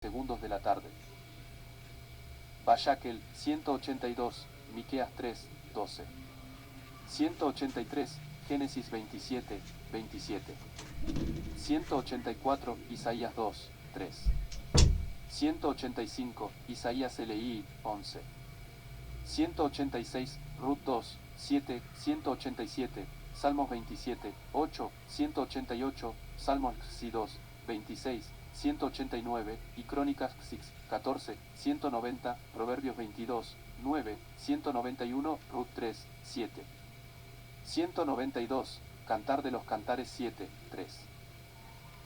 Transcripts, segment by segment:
segundos de la tarde. Bayakel, 182, Miqueas 3, 12. 183, Génesis 27, 27. 184, Isaías 2, 3. 185, Isaías LI, 11. 186, Ruth 2, 7, 187, Salmos 27, 8, 188, Salmos XI 2, 26, 189, y Crónicas 6, 14, 190, Proverbios 22, 9, 191, Ruth 3, 7. 192, Cantar de los Cantares 7, 3.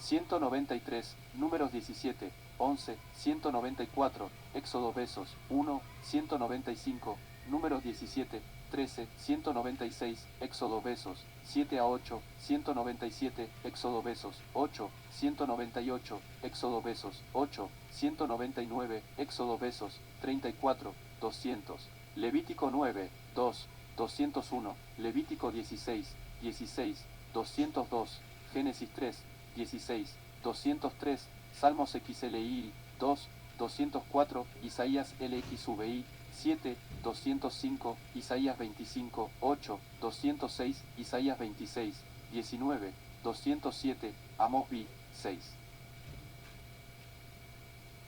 193, Números 17, 11, 194, Éxodo Besos 1, 195, Números 17, 13, 196, Éxodo Besos 7 a 8, 197, Éxodo Besos 8, 198, Éxodo Besos 8, 199, Éxodo Besos 34, 200, Levítico 9, 2, 201, Levítico 16, 16, 202, Génesis 3, 16, 203, Salmos XLI, 2, 204, Isaías LXVI, 7, 205, Isaías 25, 8, 206, Isaías 26, 19, 207, Amós B, 6.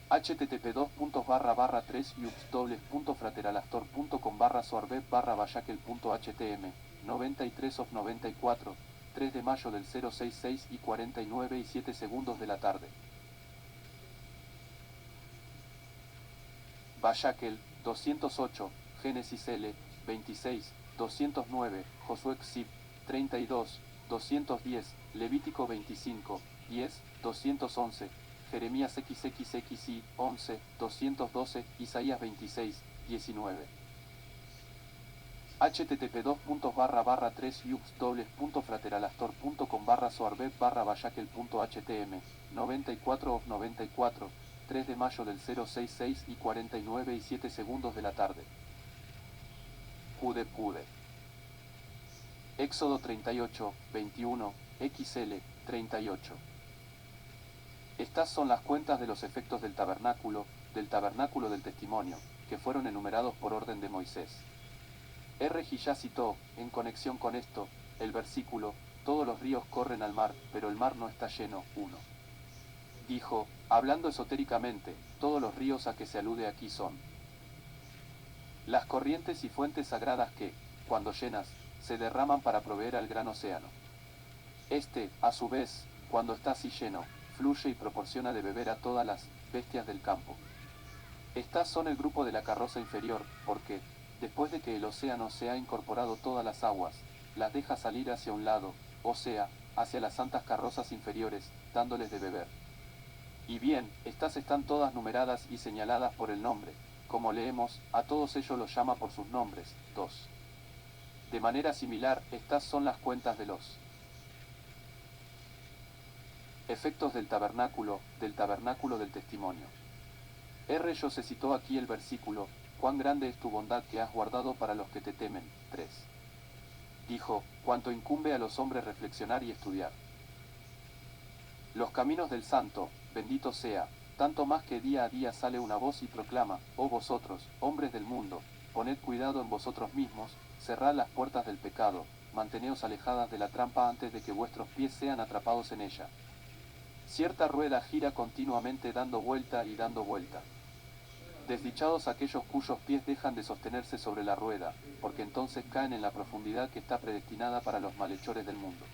http://3 www.frateralastor.com/soarbet/bayakel.htm 93 of 94, 3 de mayo del 066 y 49 y 7 segundos de la tarde. Bayakel, 208, Génesis L, 26, 209, Josué Xib, 32, 210, Levítico 25, 10, 211, Jeremías XXXI, 11, 212, Isaías 26, 19. http://3 www.frateralastor.com/soarbet/bayakel.htm 94 of 94, 3 de mayo del 066 y 49 y 7 segundos de la tarde. Pude. Éxodo 38, 21, XL, 38. Estas son las cuentas de los efectos del tabernáculo del testimonio, que fueron enumerados por orden de Moisés. R.G. citó, en conexión con esto, el versículo, todos los ríos corren al mar, pero el mar no está lleno, 1. Dijo, hablando esotéricamente, todos los ríos a que se alude aquí son las corrientes y fuentes sagradas que, cuando llenas, se derraman para proveer al gran océano. Este, a su vez, cuando está así lleno, fluye y proporciona de beber a todas las bestias del campo. Estas son el grupo de la carroza inferior, porque, después de que el océano se ha incorporado todas las aguas, las deja salir hacia un lado, o sea, hacia las santas carrozas inferiores, dándoles de beber. Y bien, estas están todas numeradas y señaladas por el nombre, como leemos, a todos ellos los llama por sus nombres, 2. De manera similar, estas son las cuentas de los efectos del tabernáculo del testimonio. Yo se citó aquí el versículo, cuán grande es tu bondad que has guardado para los que te temen, 3. Dijo, cuanto incumbe a los hombres reflexionar y estudiar los caminos del santo, bendito sea, tanto más que día a día sale una voz y proclama, oh vosotros, hombres del mundo, poned cuidado en vosotros mismos, cerrad las puertas del pecado, manteneos alejadas de la trampa antes de que vuestros pies sean atrapados en ella. Cierta rueda gira continuamente dando vuelta y dando vuelta. Desdichados aquellos cuyos pies dejan de sostenerse sobre la rueda, porque entonces caen en la profundidad que está predestinada para los malhechores del mundo.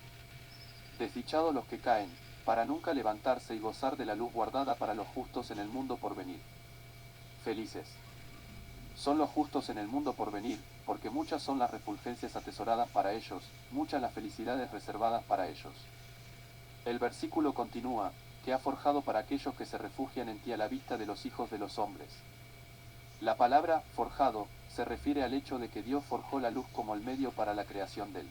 Desdichados los que caen, para nunca levantarse y gozar de la luz guardada para los justos en el mundo por venir. Felices son los justos en el mundo por venir, porque muchas son las refulgencias atesoradas para ellos, muchas las felicidades reservadas para ellos. El versículo continúa, que ha forjado para aquellos que se refugian en ti a la vista de los hijos de los hombres. La palabra forjado se refiere al hecho de que Dios forjó la luz como el medio para la creación de él.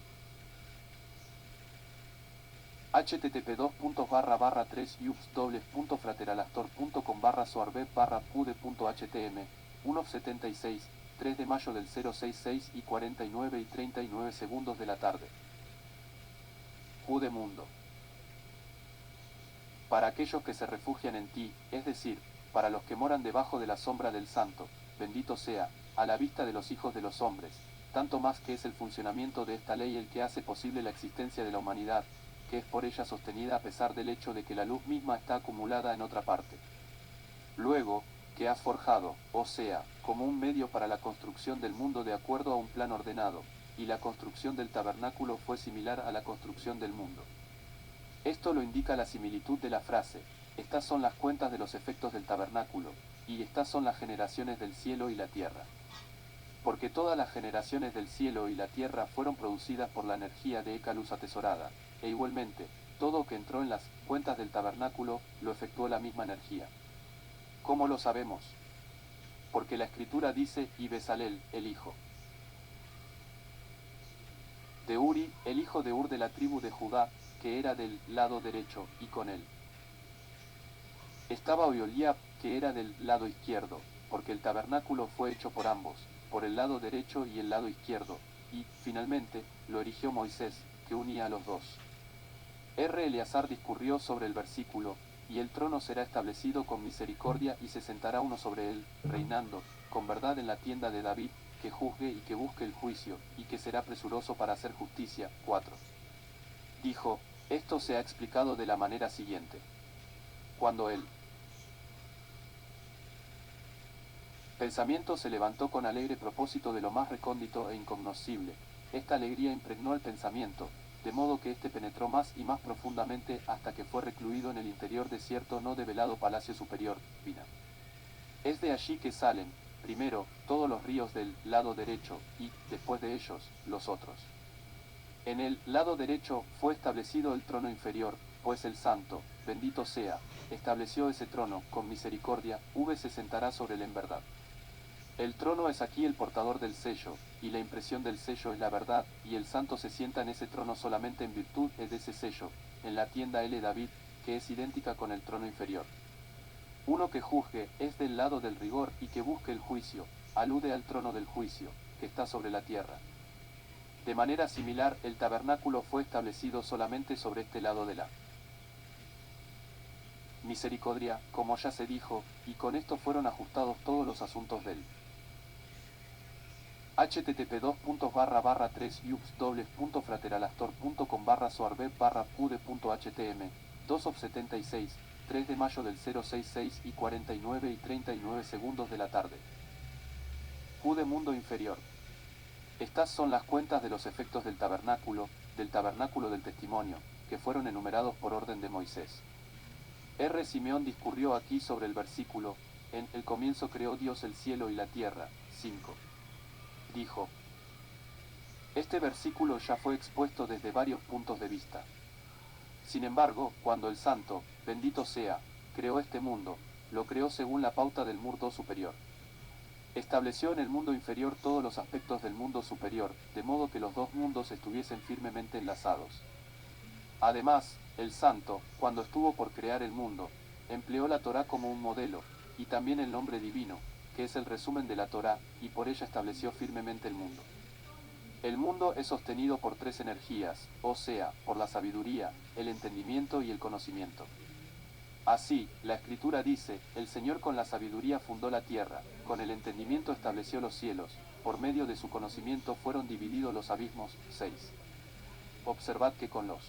http://3 www.frateralastor.com/soarbet/pude.htm 1.76, 3 de mayo del 066 y 49 y 39 segundos de la tarde. Pude Mundo. Para aquellos que se refugian en ti, es decir, para los que moran debajo de la sombra del Santo, bendito sea, a la vista de los hijos de los hombres, tanto más que es el funcionamiento de esta ley el que hace posible la existencia de la humanidad, que es por ella sostenida a pesar del hecho de que la luz misma está acumulada en otra parte. Luego, que has forjado, o sea, como un medio para la construcción del mundo de acuerdo a un plan ordenado, y la construcción del tabernáculo fue similar a la construcción del mundo. Esto lo indica la similitud de la frase, estas son las cuentas de los efectos del tabernáculo, y estas son las generaciones del cielo y la tierra. Porque todas las generaciones del cielo y la tierra fueron producidas por la energía de esa luz atesorada, e igualmente, todo que entró en las cuentas del tabernáculo lo efectuó la misma energía. ¿Cómo lo sabemos? Porque la escritura dice, y Bezalel, el hijo de Uri, el hijo de Ur de la tribu de Judá, que era del lado derecho, y con él estaba Oholiab, que era del lado izquierdo, porque el tabernáculo fue hecho por ambos, por el lado derecho y el lado izquierdo, y, finalmente, lo erigió Moisés, que unía a los dos. Eleazar discurrió sobre el versículo, y el trono será establecido con misericordia y se sentará uno sobre él, reinando, con verdad en la tienda de David, que juzgue y que busque el juicio, y que será presuroso para hacer justicia. 4. Dijo, esto se ha explicado de la manera siguiente. Cuando él pensamiento se levantó con alegre propósito de lo más recóndito e incognoscible, esta alegría impregnó el pensamiento, de modo que éste penetró más y más profundamente hasta que fue recluido en el interior de cierto no develado palacio superior, Vina. Es de allí que salen, primero, todos los ríos del lado derecho, y, después de ellos, los otros. En el lado derecho fue establecido el trono inferior, pues el Santo, bendito sea, estableció ese trono, con misericordia, se sentará sobre él en verdad. El trono es aquí el portador del sello, y la impresión del sello es la verdad, y el Santo se sienta en ese trono solamente en virtud de ese sello, en la tienda L David, que es idéntica con el trono inferior. Uno que juzgue es del lado del rigor y que busque el juicio, alude al trono del juicio, que está sobre la tierra. De manera similar, el tabernáculo fue establecido solamente sobre este lado de la misericordia, como ya se dijo, y con esto fueron ajustados todos los asuntos del http://3ubs.frateralastor.com/soarbeb/pude.htm 2 of 76, 3 de mayo del 066 y 49 y 39 segundos de la tarde. Pude mundo inferior. Estas son las cuentas de los efectos del tabernáculo del testimonio, que fueron enumerados por orden de Moisés. Simeón discurrió aquí sobre el versículo, en el comienzo creó Dios el cielo y la tierra, 5. Dijo, este versículo ya fue expuesto desde varios puntos de vista. Sin embargo, cuando el Santo, bendito sea, creó este mundo, lo creó según la pauta del mundo superior. Estableció en el mundo inferior todos los aspectos del mundo superior, de modo que los dos mundos estuviesen firmemente enlazados. Además, el Santo, cuando estuvo por crear el mundo, empleó la Torá como un modelo, y también el nombre divino, que es el resumen de la Torá, y por ella estableció firmemente el mundo. El mundo es sostenido por tres energías, o sea, por la sabiduría, el entendimiento y el conocimiento. Así, la Escritura dice, el Señor con la sabiduría fundó la tierra, con el entendimiento estableció los cielos, por medio de su conocimiento fueron divididos los abismos. 6. Observad que con los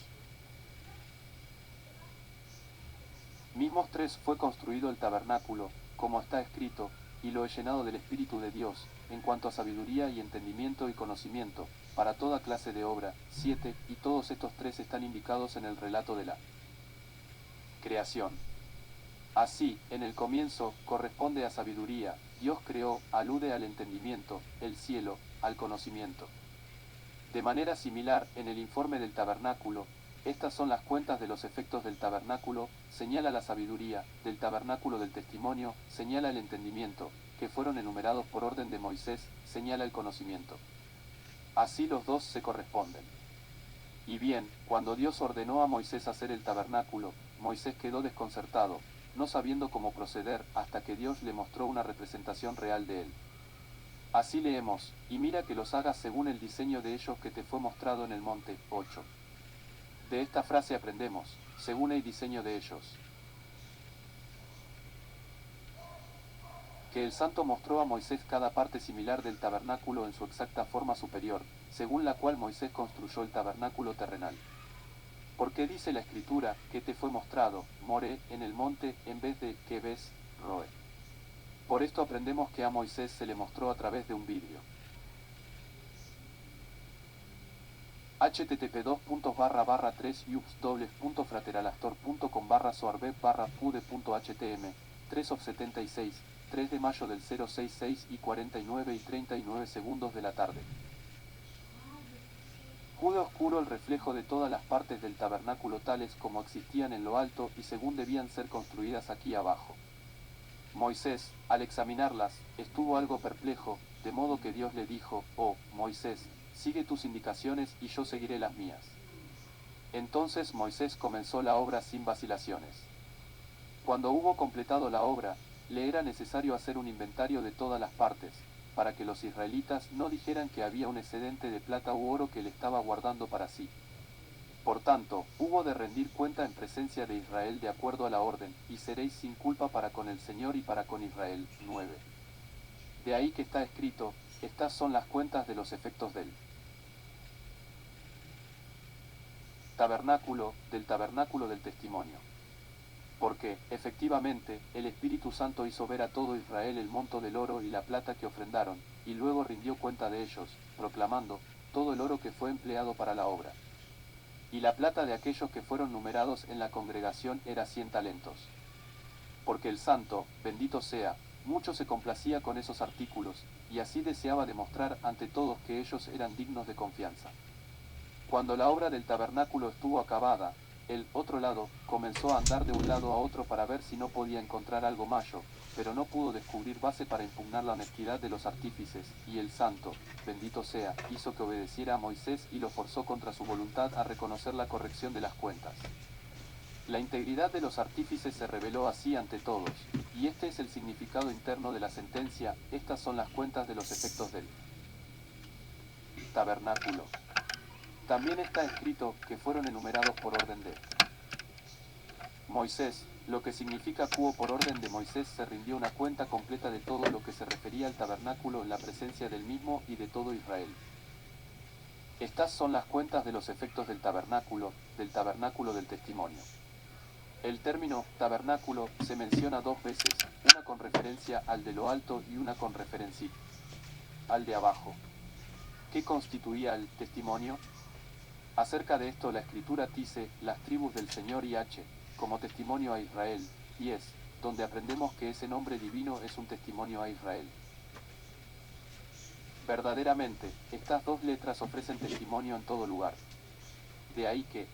mismos tres fue construido el tabernáculo, como está escrito, y lo he llenado del Espíritu de Dios, en cuanto a sabiduría y entendimiento y conocimiento, para toda clase de obra. 7, y todos estos tres están indicados en el relato de la creación. Así, en el comienzo, corresponde a sabiduría, Dios creó, alude al entendimiento, el cielo, al conocimiento. De manera similar, en el informe del tabernáculo, estas son las cuentas de los efectos del tabernáculo, señala la sabiduría, del tabernáculo del testimonio, señala el entendimiento, que fueron enumerados por orden de Moisés, señala el conocimiento. Así los dos se corresponden. Y bien, cuando Dios ordenó a Moisés hacer el tabernáculo, Moisés quedó desconcertado, no sabiendo cómo proceder, hasta que Dios le mostró una representación real de él. Así leemos, y mira que los hagas según el diseño de ellos que te fue mostrado en el monte. 8. De esta frase aprendemos, según el diseño de ellos. Que el santo mostró a Moisés cada parte similar del tabernáculo en su exacta forma superior, según la cual Moisés construyó el tabernáculo terrenal. Porque dice la escritura, que te fue mostrado, More, en el monte, en vez de, que ves, Roe. Por esto aprendemos que a Moisés se le mostró a través de un vidrio. http://3ubs://frateralastor.com/soarbet/pude.htm 3 of 76, 3 de mayo del 066 y 49 y 39 segundos de la tarde. Pude oscuro el reflejo de todas las partes del tabernáculo tales como existían en lo alto y según debían ser construidas aquí abajo. Moisés, al examinarlas, estuvo algo perplejo, de modo que Dios le dijo, oh, Moisés, sigue tus indicaciones y yo seguiré las mías. Entonces Moisés comenzó la obra sin vacilaciones. Cuando hubo completado la obra, le era necesario hacer un inventario de todas las partes, para que los israelitas no dijeran que había un excedente de plata u oro que él estaba guardando para sí. Por tanto, hubo de rendir cuenta en presencia de Israel de acuerdo a la orden, y seréis sin culpa para con el Señor y para con Israel. 9. De ahí que está escrito, estas son las cuentas de los efectos del tabernáculo del testimonio. Porque, efectivamente, el Espíritu Santo hizo ver a todo Israel el monto del oro y la plata que ofrendaron, y luego rindió cuenta de ellos, proclamando, todo el oro que fue empleado para la obra. Y la plata de aquellos que fueron numerados en la congregación era 100 talentos. Porque el santo, bendito sea, mucho se complacía con esos artículos, y así deseaba demostrar ante todos que ellos eran dignos de confianza. Cuando la obra del tabernáculo estuvo acabada, el otro lado comenzó a andar de un lado a otro para ver si no podía encontrar algo mayor, pero no pudo descubrir base para impugnar la honestidad de los artífices, y el santo, bendito sea, hizo que obedeciera a Moisés y lo forzó contra su voluntad a reconocer la corrección de las cuentas. La integridad de los artífices se reveló así ante todos, y este es el significado interno de la sentencia, estas son las cuentas de los efectos del tabernáculo. También está escrito que fueron enumerados por orden de Moisés, lo que significa que por orden de Moisés se rindió una cuenta completa de todo lo que se refería al tabernáculo en la presencia del mismo y de todo Israel. Estas son las cuentas de los efectos del tabernáculo del testimonio. El término tabernáculo se menciona dos veces, una con referencia al de lo alto y una con referencia al de abajo. ¿Qué constituía el testimonio? Acerca de esto la escritura dice, las tribus del Señor y H, como testimonio a Israel, y es, donde aprendemos que ese nombre divino es un testimonio a Israel. Verdaderamente, estas dos letras ofrecen testimonio en todo lugar. De ahí que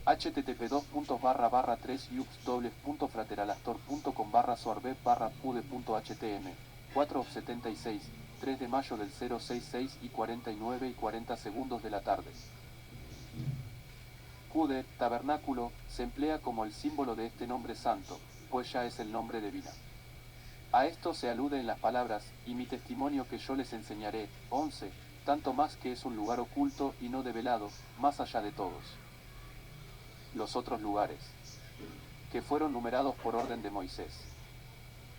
http://3ubs://frateralastor.com/soarbet/pude.htm 4 of 76, 3 de mayo del 066 y 49 y 40 segundos de la tarde. Pude, tabernáculo, se emplea como el símbolo de este nombre santo, pues ya es el nombre de vida. A esto se alude en las palabras, y mi testimonio que yo les enseñaré, 11, tanto más que es un lugar oculto y no develado, más allá de todos los otros lugares, que fueron numerados por orden de Moisés.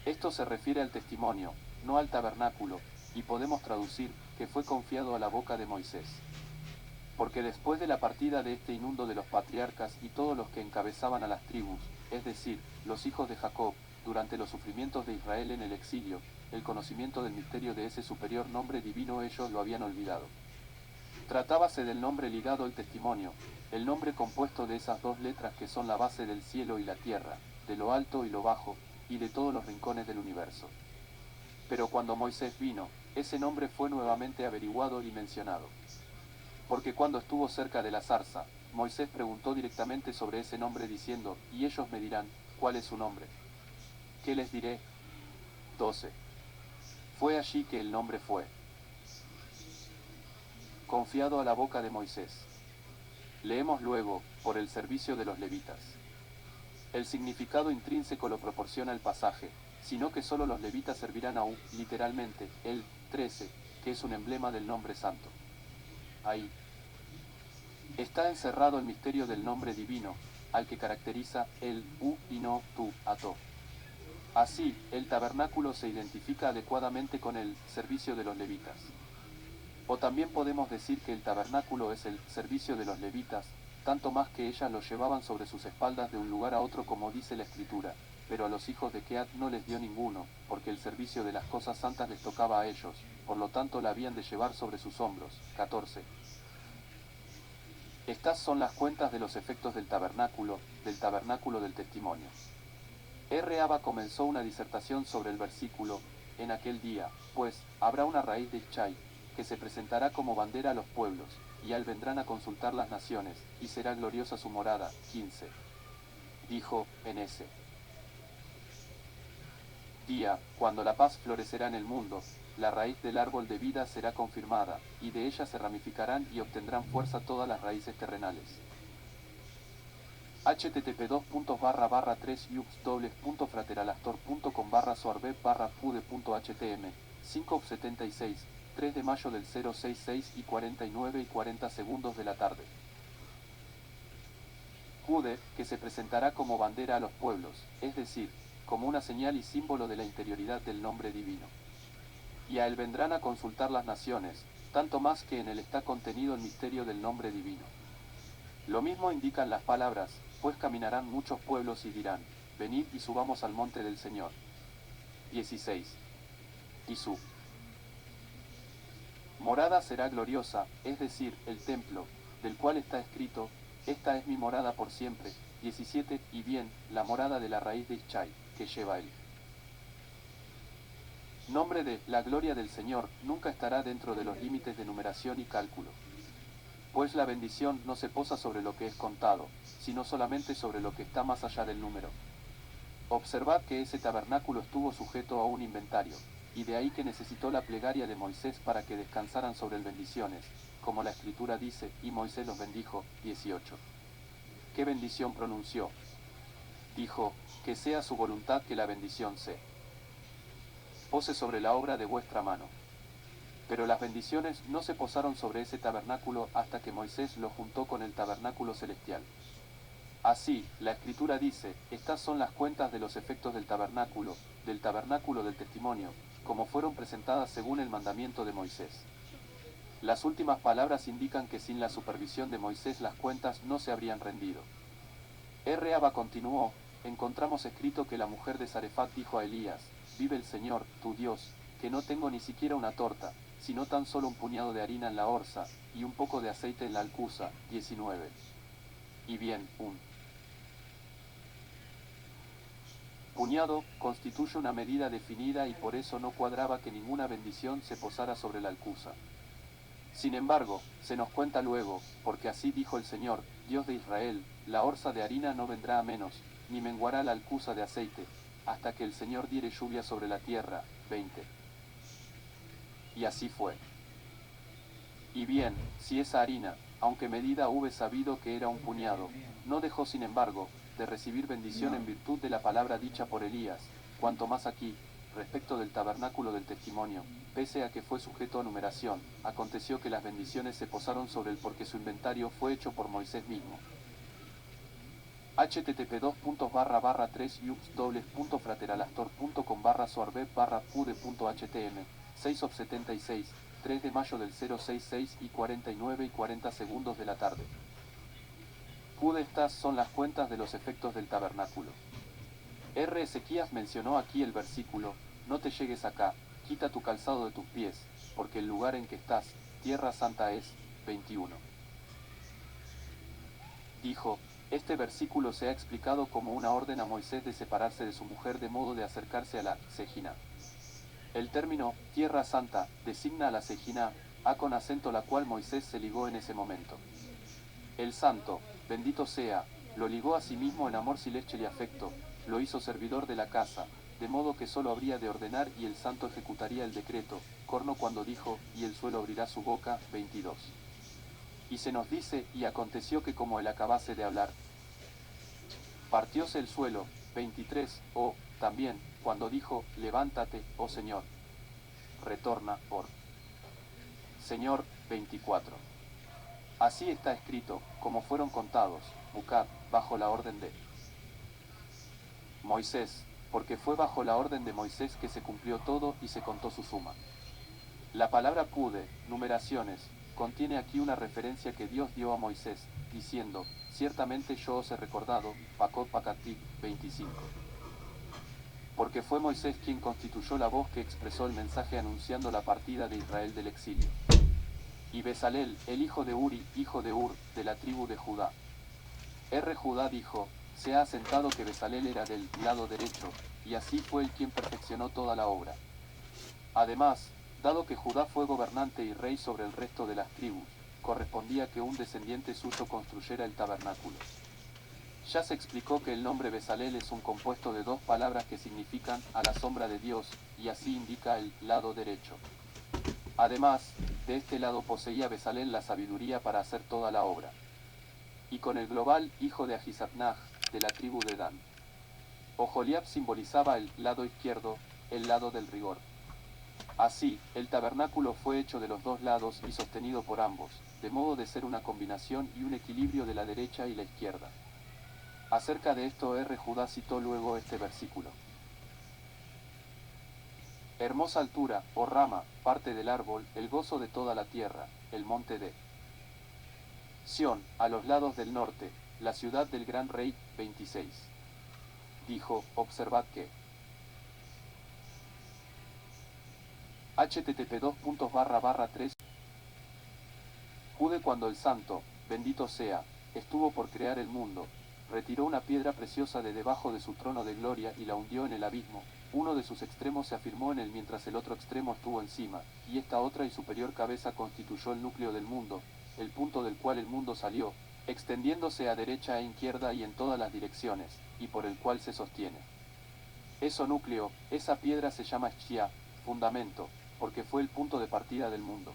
Esto se refiere al testimonio, no al tabernáculo, y podemos traducir, que fue confiado a la boca de Moisés. Porque después de la partida de este inmundo de los patriarcas y todos los que encabezaban a las tribus, es decir, los hijos de Jacob, durante los sufrimientos de Israel en el exilio, el conocimiento del misterio de ese superior nombre divino ellos lo habían olvidado. Tratábase del nombre ligado al testimonio, el nombre compuesto de esas dos letras que son la base del cielo y la tierra, de lo alto y lo bajo, y de todos los rincones del universo. Pero cuando Moisés vino, ese nombre fue nuevamente averiguado y mencionado. Porque cuando estuvo cerca de la zarza, Moisés preguntó directamente sobre ese nombre diciendo, y ellos me dirán, ¿cuál es su nombre? ¿Qué les diré? 12. Fue allí que el nombre fue confiado a la boca de Moisés. Leemos luego, por el servicio de los levitas. El significado intrínseco lo proporciona el pasaje, sino que solo los levitas servirán aún, literalmente, el 13, que es un emblema del nombre santo. Ahí está encerrado el misterio del nombre divino, al que caracteriza el u y no tu, ato. Así, el tabernáculo se identifica adecuadamente con el servicio de los levitas. O también podemos decir que el tabernáculo es el servicio de los levitas, tanto más que ellas lo llevaban sobre sus espaldas de un lugar a otro como dice la Escritura, pero a los hijos de Kehat no les dio ninguno, porque el servicio de las cosas santas les tocaba a ellos, por lo tanto la habían de llevar sobre sus hombros. 14. Estas son las cuentas de los efectos del tabernáculo del testimonio. R. Abba comenzó una disertación sobre el versículo, en aquel día, pues, habrá una raíz de Ischai, que se presentará como bandera a los pueblos, y a él vendrán a consultar las naciones, y será gloriosa su morada. 15. Dijo, en ese día, cuando la paz florecerá en el mundo, la raíz del árbol de vida será confirmada, y de ella se ramificarán y obtendrán fuerza todas las raíces terrenales. http://3yux://frateralastor.com/soarbeb/pude.htm 5:76 3 de mayo del 066 y 49 y 40 segundos de la tarde. Pude, que se presentará como bandera a los pueblos, es decir, como una señal y símbolo de la interioridad del nombre divino. Y a él vendrán a consultar las naciones, tanto más que en él está contenido el misterio del nombre divino. Lo mismo indican las palabras, pues caminarán muchos pueblos y dirán, venid y subamos al monte del Señor. 16. Y su morada será gloriosa, es decir, el templo, del cual está escrito, esta es mi morada por siempre. 17. Y bien, la morada de la raíz de Ischai, que lleva él. Nombre de la gloria del Señor nunca estará dentro de los límites de numeración y cálculo. Pues la bendición no se posa sobre lo que es contado, sino solamente sobre lo que está más allá del número. Observad que ese tabernáculo estuvo sujeto a un inventario, y de ahí que necesitó la plegaria de Moisés para que descansaran sobre él bendiciones, como la Escritura dice, y Moisés los bendijo. 18. ¿Qué bendición pronunció? Dijo, que sea su voluntad que la bendición se pose sobre la obra de vuestra mano. Pero las bendiciones no se posaron sobre ese tabernáculo hasta que Moisés lo juntó con el tabernáculo celestial. Así, la Escritura dice, estas son las cuentas de los efectos del tabernáculo del testimonio, como fueron presentadas según el mandamiento de Moisés. Las últimas palabras indican que sin la supervisión de Moisés las cuentas no se habrían rendido. R. Abba continuó, encontramos escrito que la mujer de Zarefat dijo a Elías, vive el Señor, tu Dios, que no tengo ni siquiera una torta, sino tan solo un puñado de harina en la orza, y un poco de aceite en la alcuza. 19. Y bien, un puñado constituye una medida definida y por eso no cuadraba que ninguna bendición se posara sobre la alcuza. Sin embargo, se nos cuenta luego, porque así dijo el Señor, Dios de Israel, la orza de harina no vendrá a menos, ni menguará la alcuza de aceite, hasta que el Señor diere lluvia sobre la tierra. 20. Y así fue. Y bien, si esa harina, aunque medida hube sabido que era un puñado, no dejó sin embargo, de recibir bendición en virtud de la palabra dicha por Elías, cuanto más aquí, respecto del tabernáculo del testimonio, pese a que fue sujeto a numeración, aconteció que las bendiciones se posaron sobre él porque su inventario fue hecho por Moisés mismo. http://3yux://frateralastor.com/soarbeb/pude.htm 6:76 3 de mayo del 066 y 49 y 40 segundos de la tarde. Pude estas son las cuentas de los efectos del tabernáculo. R. Ezequías mencionó aquí el versículo, no te llegues acá, quita tu calzado de tus pies, porque el lugar en que estás, tierra santa es. 21. Dijo, este versículo se ha explicado como una orden a Moisés de separarse de su mujer de modo de acercarse a la Sejiná. El término, tierra santa, designa a la Sejiná, a con acento la cual Moisés se ligó en ese momento. El santo, bendito sea, lo ligó a sí mismo en amor celestial y afecto, lo hizo servidor de la casa, de modo que solo habría de ordenar y el santo ejecutaría el decreto, Corno cuando dijo, y el suelo abrirá su boca. 22. Y se nos dice, y aconteció que como él acabase de hablar, partióse el suelo. 23. O, también, cuando dijo, levántate, oh Señor. Retorna, por Señor. 24. Así está escrito, como fueron contados, Bucat, bajo la orden de Moisés, porque fue bajo la orden de Moisés que se cumplió todo y se contó su suma. La palabra pude, numeraciones, contiene aquí una referencia que Dios dio a Moisés, diciendo, ciertamente yo os he recordado, Pacot Pacatic 25. Porque fue Moisés quien constituyó la voz que expresó el mensaje anunciando la partida de Israel del exilio. Y Bezalel, el hijo de Uri, hijo de Ur, de la tribu de Judá. Judá dijo, se ha asentado que Bezalel era del lado derecho, y así fue él quien perfeccionó toda la obra. Además, dado que Judá fue gobernante y rey sobre el resto de las tribus, correspondía que un descendiente suyo construyera el tabernáculo. Ya se explicó que el nombre Bezalel es un compuesto de dos palabras que significan a la sombra de Dios, y así indica el lado derecho. Además, de este lado poseía Bezalel la sabiduría para hacer toda la obra. Y con el global, hijo de Ahisatnaj, de la tribu de Dan. Oholiab simbolizaba el lado izquierdo, el lado del rigor. Así, el tabernáculo fue hecho de los dos lados y sostenido por ambos, de modo de ser una combinación y un equilibrio de la derecha y la izquierda. Acerca de esto Judá citó luego este versículo. Hermosa altura, oh rama, parte del árbol, el gozo de toda la tierra, el monte de Sión, a los lados del norte, la ciudad del gran rey, 26. Dijo, observad que http://3 Jude cuando el santo, bendito sea, estuvo por crear el mundo, retiró una piedra preciosa de debajo de su trono de gloria y la hundió en el abismo, uno de sus extremos se afirmó en él mientras el otro extremo estuvo encima, y esta otra y superior cabeza constituyó el núcleo del mundo, el punto del cual el mundo salió, extendiéndose a derecha e izquierda y en todas las direcciones, y por el cual se sostiene. Eso núcleo, esa piedra se llama Shia, fundamento, porque fue el punto de partida del mundo.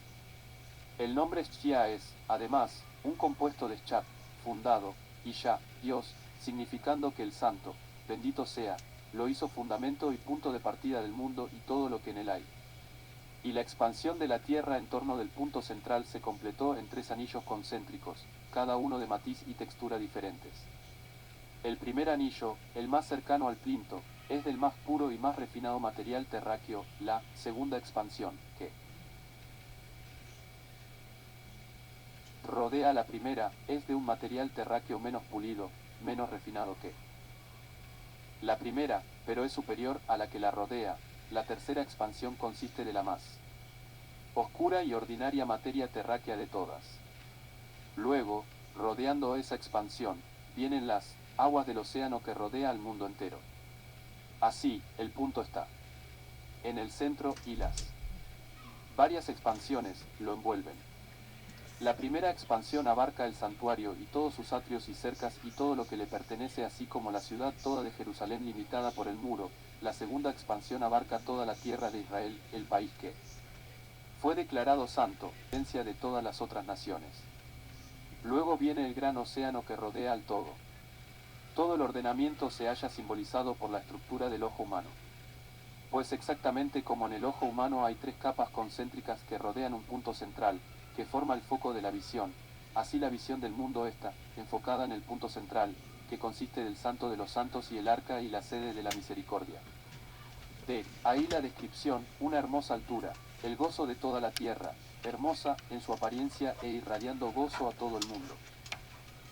El nombre Shia es, además, un compuesto de Shat, fundado, y Shah, Dios, significando que el santo, bendito sea, lo hizo fundamento y punto de partida del mundo y todo lo que en él hay. Y la expansión de la tierra en torno del punto central se completó en 3 anillos concéntricos, cada uno de matiz y textura diferentes. El primer anillo, el más cercano al plinto, es del más puro y más refinado material terráqueo, la segunda expansión, que rodea a la primera, es de un material terráqueo menos pulido, menos refinado que la primera, pero es superior a la que la rodea. La tercera expansión consiste de la más oscura y ordinaria materia terráquea de todas. Luego, rodeando esa expansión, vienen las aguas del océano que rodea al mundo entero. Así, el punto está en el centro y las varias expansiones lo envuelven. La primera expansión abarca el santuario y todos sus atrios y cercas y todo lo que le pertenece, así como la ciudad toda de Jerusalén limitada por el muro. La segunda expansión abarca toda la tierra de Israel, el país que fue declarado santo, herencia de todas las otras naciones. Luego viene el gran océano que rodea al todo. Todo el ordenamiento se halla simbolizado por la estructura del ojo humano. Pues exactamente como en el ojo humano hay 3 capas concéntricas que rodean un punto central, que forma el foco de la visión, así la visión del mundo está, enfocada en el punto central, que consiste del santo de los santos y el arca y la sede de la misericordia. De ahí la descripción, una hermosa altura, el gozo de toda la tierra, hermosa en su apariencia e irradiando gozo a todo el mundo.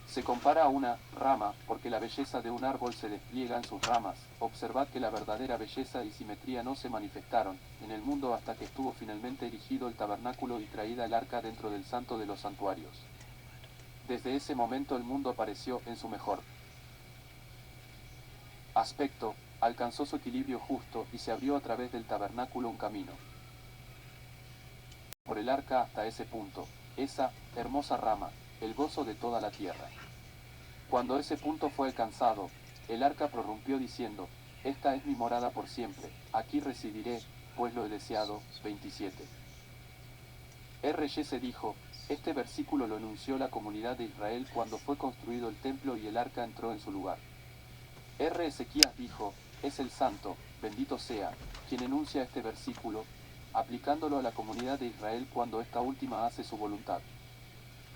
Se compara a una rama, porque la belleza de un árbol se despliega en sus ramas. Observad que la verdadera belleza y simetría no se manifestaron en el mundo hasta que estuvo finalmente erigido el tabernáculo y traída el arca dentro del santo de los santuarios. Desde ese momento el mundo apareció en su mejor aspecto, alcanzó su equilibrio justo y se abrió a través del tabernáculo un camino por el arca hasta ese punto, esa hermosa rama, el gozo de toda la tierra. Cuando ese punto fue alcanzado, el arca prorrumpió diciendo, esta es mi morada por siempre, aquí residiré, pues lo he deseado. 27. se dijo, este versículo lo enunció la comunidad de Israel cuando fue construido el templo y el arca entró en su lugar. Ezequías dijo, es el santo, bendito sea, quien enuncia este versículo, aplicándolo a la comunidad de Israel cuando esta última hace su voluntad.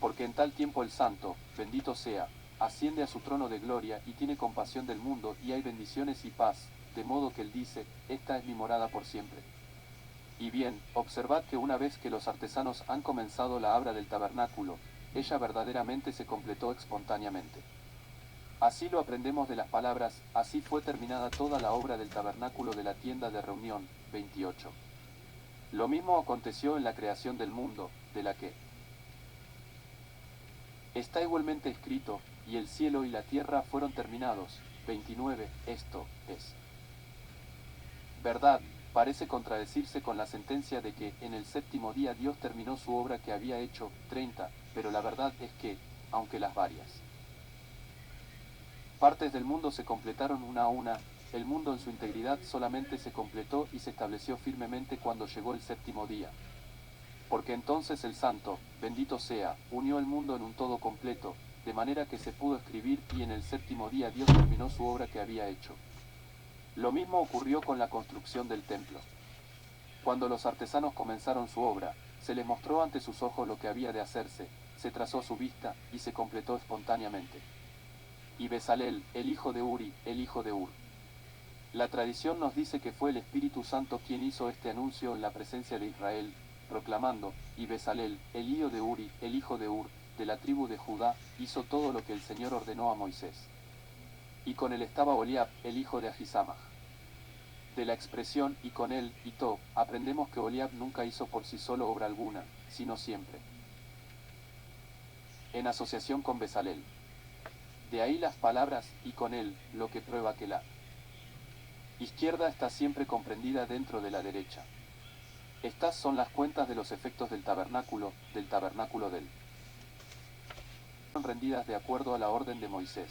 Porque en tal tiempo el santo, bendito sea, asciende a su trono de gloria y tiene compasión del mundo y hay bendiciones y paz, de modo que él dice, esta es mi morada por siempre. Y bien, observad que una vez que los artesanos han comenzado la obra del tabernáculo, ella verdaderamente se completó espontáneamente. Así lo aprendemos de las palabras, así fue terminada toda la obra del tabernáculo de la tienda de reunión, 28. Lo mismo aconteció en la creación del mundo, de la que está igualmente escrito, y el cielo y la tierra fueron terminados, 29, esto es verdad, parece contradecirse con la sentencia de que en el séptimo día Dios terminó su obra que había hecho, 30, pero la verdad es que, aunque las varias partes del mundo se completaron una a una, el mundo en su integridad solamente se completó y se estableció firmemente cuando llegó el séptimo día. Porque entonces el Santo, bendito sea, unió el mundo en un todo completo, de manera que se pudo escribir y en el séptimo día Dios terminó su obra que había hecho. Lo mismo ocurrió con la construcción del templo. Cuando los artesanos comenzaron su obra, se les mostró ante sus ojos lo que había de hacerse, se trazó a su vista y se completó espontáneamente. Y Bezalel, el hijo de Uri, el hijo de Ur. La tradición nos dice que fue el Espíritu Santo quien hizo este anuncio en la presencia de Israel, proclamando, y Bezalel, el hijo de Uri, el hijo de Ur, de la tribu de Judá, hizo todo lo que el Señor ordenó a Moisés. Y con él estaba Oliab, el hijo de Ahisamach. De la expresión y con él, Ito, aprendemos que Oliab nunca hizo por sí solo obra alguna, sino siempre en asociación con Bezalel. De ahí las palabras, y con él, lo que prueba que la izquierda está siempre comprendida dentro de la derecha. Estas son las cuentas de los efectos del tabernáculo del rendidas de acuerdo a la orden de Moisés.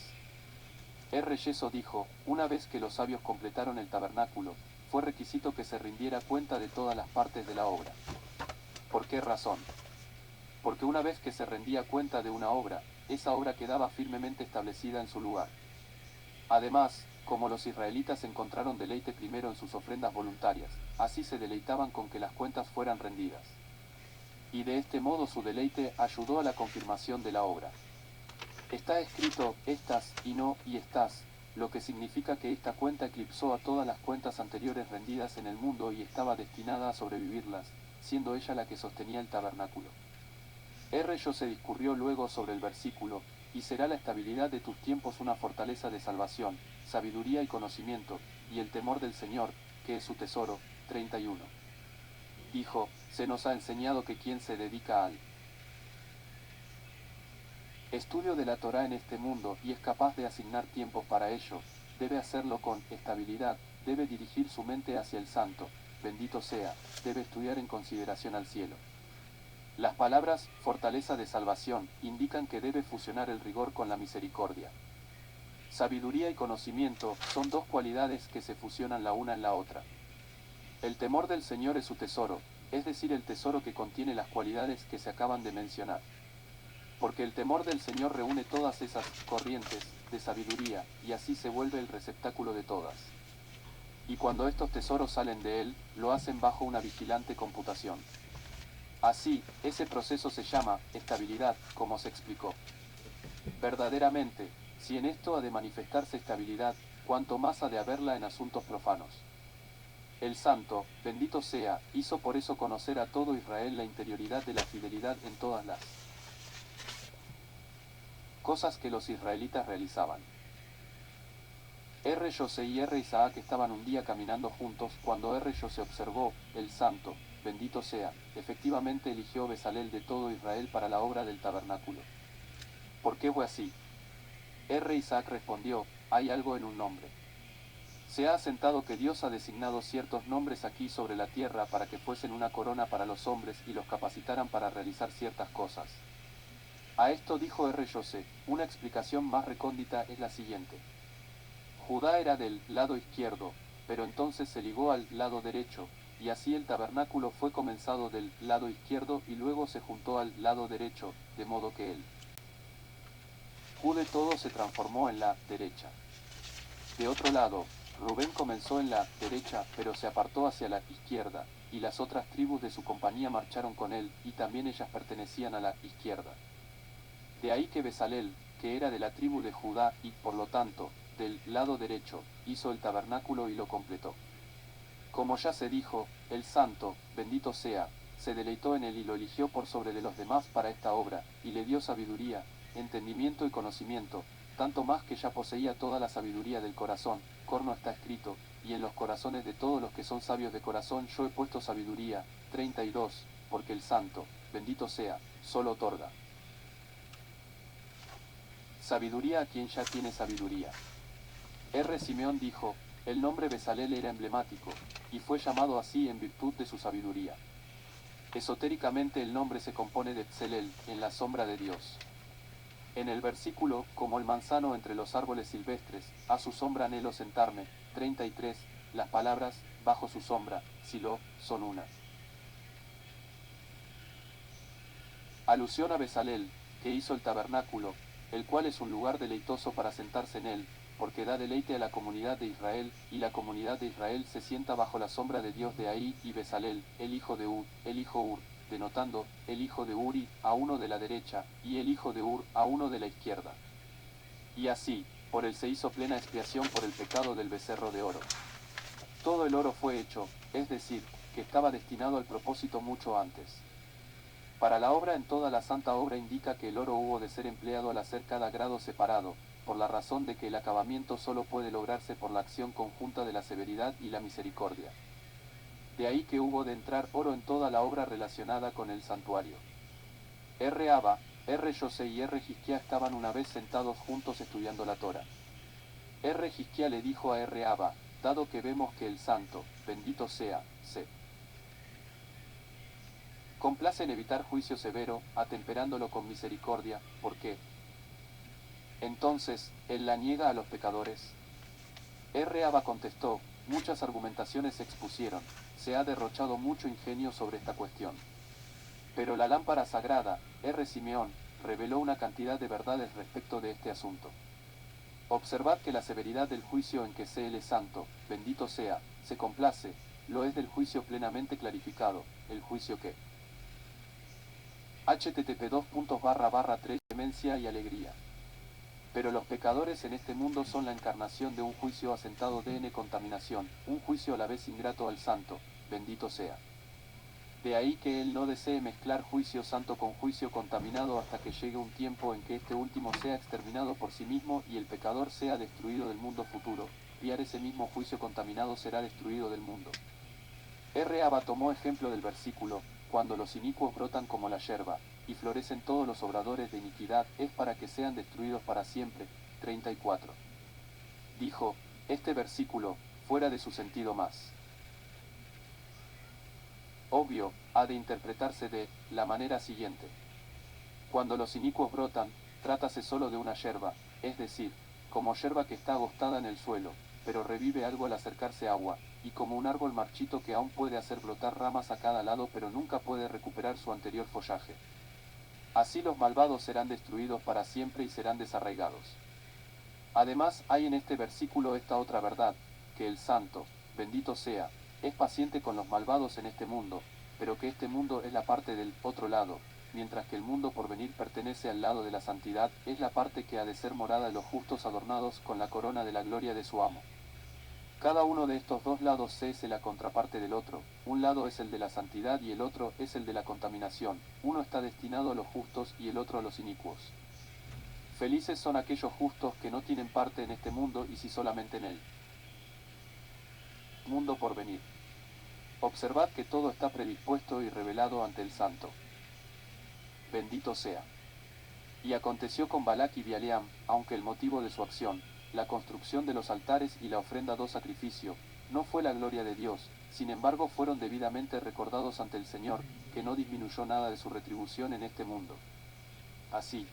R. Yeso dijo, una vez que los sabios completaron el tabernáculo, fue requisito que se rindiera cuenta de todas las partes de la obra. ¿Por qué razón? Porque una vez que se rendía cuenta de una obra, esa obra quedaba firmemente establecida en su lugar. Además, como los israelitas encontraron deleite primero en sus ofrendas voluntarias, así se deleitaban con que las cuentas fueran rendidas. Y de este modo su deleite ayudó a la confirmación de la obra. Está escrito, estas, y no, y estás, lo que significa que esta cuenta eclipsó a todas las cuentas anteriores rendidas en el mundo y estaba destinada a sobrevivirlas, siendo ella la que sostenía el tabernáculo. R. se discurrió luego sobre el versículo, y será la estabilidad de tus tiempos una fortaleza de salvación, sabiduría y conocimiento, y el temor del Señor, que es su tesoro, 31. Dijo, se nos ha enseñado que quien se dedica al estudio de la Torá en este mundo y es capaz de asignar tiempo para ello, debe hacerlo con estabilidad, debe dirigir su mente hacia el santo, bendito sea, debe estudiar en consideración al cielo. Las palabras, fortaleza de salvación, indican que debe fusionar el rigor con la misericordia. Sabiduría y conocimiento son dos cualidades que se fusionan la una en la otra. El temor del Señor es su tesoro, es decir, el tesoro que contiene las cualidades que se acaban de mencionar. Porque el temor del Señor reúne todas esas corrientes de sabiduría, y así se vuelve el receptáculo de todas. Y cuando estos tesoros salen de él, lo hacen bajo una vigilante computación. Así, ese proceso se llama estabilidad, como se explicó. Verdaderamente, si en esto ha de manifestarse estabilidad, cuanto más ha de haberla en asuntos profanos. El Santo, bendito sea, hizo por eso conocer a todo Israel la interioridad de la fidelidad en todas las cosas que los israelitas realizaban. R. José y R. Isaac estaban un día caminando juntos cuando R. José observó, el Santo, bendito sea, efectivamente eligió Bezalel de todo Israel para la obra del tabernáculo. ¿Por qué fue así? R. Isaac respondió, hay algo en un nombre. Se ha asentado que Dios ha designado ciertos nombres aquí sobre la tierra para que fuesen una corona para los hombres y los capacitaran para realizar ciertas cosas. A esto dijo R. José, una explicación más recóndita es la siguiente. Judá era del lado izquierdo, pero entonces se ligó al lado derecho, y así el tabernáculo fue comenzado del lado izquierdo y luego se juntó al lado derecho, de modo que el Jude todo se transformó en la derecha. De otro lado, Rubén comenzó en la derecha, pero se apartó hacia la izquierda, y las otras tribus de su compañía marcharon con él, y también ellas pertenecían a la izquierda. De ahí que Bezalel, que era de la tribu de Judá y, por lo tanto, del lado derecho, hizo el tabernáculo y lo completó. Como ya se dijo, el santo, bendito sea, se deleitó en él y lo eligió por sobre de los demás para esta obra, y le dio sabiduría, entendimiento y conocimiento, tanto más que ya poseía toda la sabiduría del corazón, corno está escrito, y en los corazones de todos los que son sabios de corazón yo he puesto sabiduría, 32, porque el santo, bendito sea, solo otorga sabiduría a quien ya tiene sabiduría. Simeón dijo, el nombre Bezalel era emblemático, y fue llamado así en virtud de su sabiduría. Esotéricamente el nombre se compone de Tzelel, en la sombra de Dios. En el versículo, como el manzano entre los árboles silvestres, a su sombra anhelo sentarme, 33, las palabras, bajo su sombra, Silo, son una alusión a Bezalel, que hizo el tabernáculo, el cual es un lugar deleitoso para sentarse en él, porque da deleite a la comunidad de Israel, y la comunidad de Israel se sienta bajo la sombra de Dios de ahí, y Bezalel, el hijo de Ur, el hijo Ur, denotando, el hijo de Uri, a uno de la derecha, y el hijo de Ur, a uno de la izquierda. Y así, por él se hizo plena expiación por el pecado del becerro de oro. Todo el oro fue hecho, es decir, que estaba destinado al propósito mucho antes. Para la obra en toda la santa obra indica que el oro hubo de ser empleado al hacer cada grado separado, por la razón de que el acabamiento solo puede lograrse por la acción conjunta de la severidad y la misericordia. De ahí que hubo de entrar oro en toda la obra relacionada con el santuario. Abba, José y Hizquía estaban una vez sentados juntos estudiando la Torá. Hizquía le dijo a Abba, dado que vemos que el santo, bendito sea, se complace en evitar juicio severo, atemperándolo con misericordia, ¿por qué? Entonces, él la niega a los pecadores. Abba contestó, muchas argumentaciones se expusieron, se ha derrochado mucho ingenio sobre esta cuestión. Pero la lámpara sagrada, Simeón, reveló una cantidad de verdades respecto de este asunto. Observad que la severidad del juicio en que se él es santo, bendito sea, se complace, lo es del juicio plenamente clarificado, el juicio que http://3 Demencia y alegría. Pero los pecadores en este mundo son la encarnación de un juicio asentado de contaminación, un juicio a la vez ingrato al santo, bendito sea. De ahí que él no desee mezclar juicio santo con juicio contaminado hasta que llegue un tiempo en que este último sea exterminado por sí mismo y el pecador sea destruido del mundo futuro, y ese mismo juicio contaminado será destruido del mundo. Abba tomó ejemplo del versículo, cuando los inicuos brotan como la yerba, y florecen todos los obradores de iniquidad, es para que sean destruidos para siempre. 34. Dijo, este versículo, fuera de su sentido más obvio, ha de interpretarse de la manera siguiente. Cuando los inicuos brotan, trátase solo de una yerba, es decir, como yerba que está agostada en el suelo, pero revive algo al acercarse agua, y como un árbol marchito que aún puede hacer brotar ramas a cada lado pero nunca puede recuperar su anterior follaje. Así los malvados serán destruidos para siempre y serán desarraigados. Además, hay en este versículo esta otra verdad, que el santo, bendito sea, es paciente con los malvados en este mundo, pero que este mundo es la parte del otro lado, mientras que el mundo por venir pertenece al lado de la santidad, es la parte que ha de ser morada de los justos adornados con la corona de la gloria de su amo. Cada uno de estos dos lados es la contraparte del otro, un lado es el de la santidad y el otro es el de la contaminación, uno está destinado a los justos y el otro a los inicuos. Felices son aquellos justos que no tienen parte en este mundo y si solamente en él. Mundo por venir. Observad que todo está predispuesto y revelado ante el santo. Bendito sea. Y aconteció con Balac y Bialeam, aunque el motivo de su acción, la construcción de los altares y la ofrenda do sacrificio, no fue la gloria de Dios, sin embargo fueron debidamente recordados ante el Señor, que no disminuyó nada de su retribución en este mundo. Así,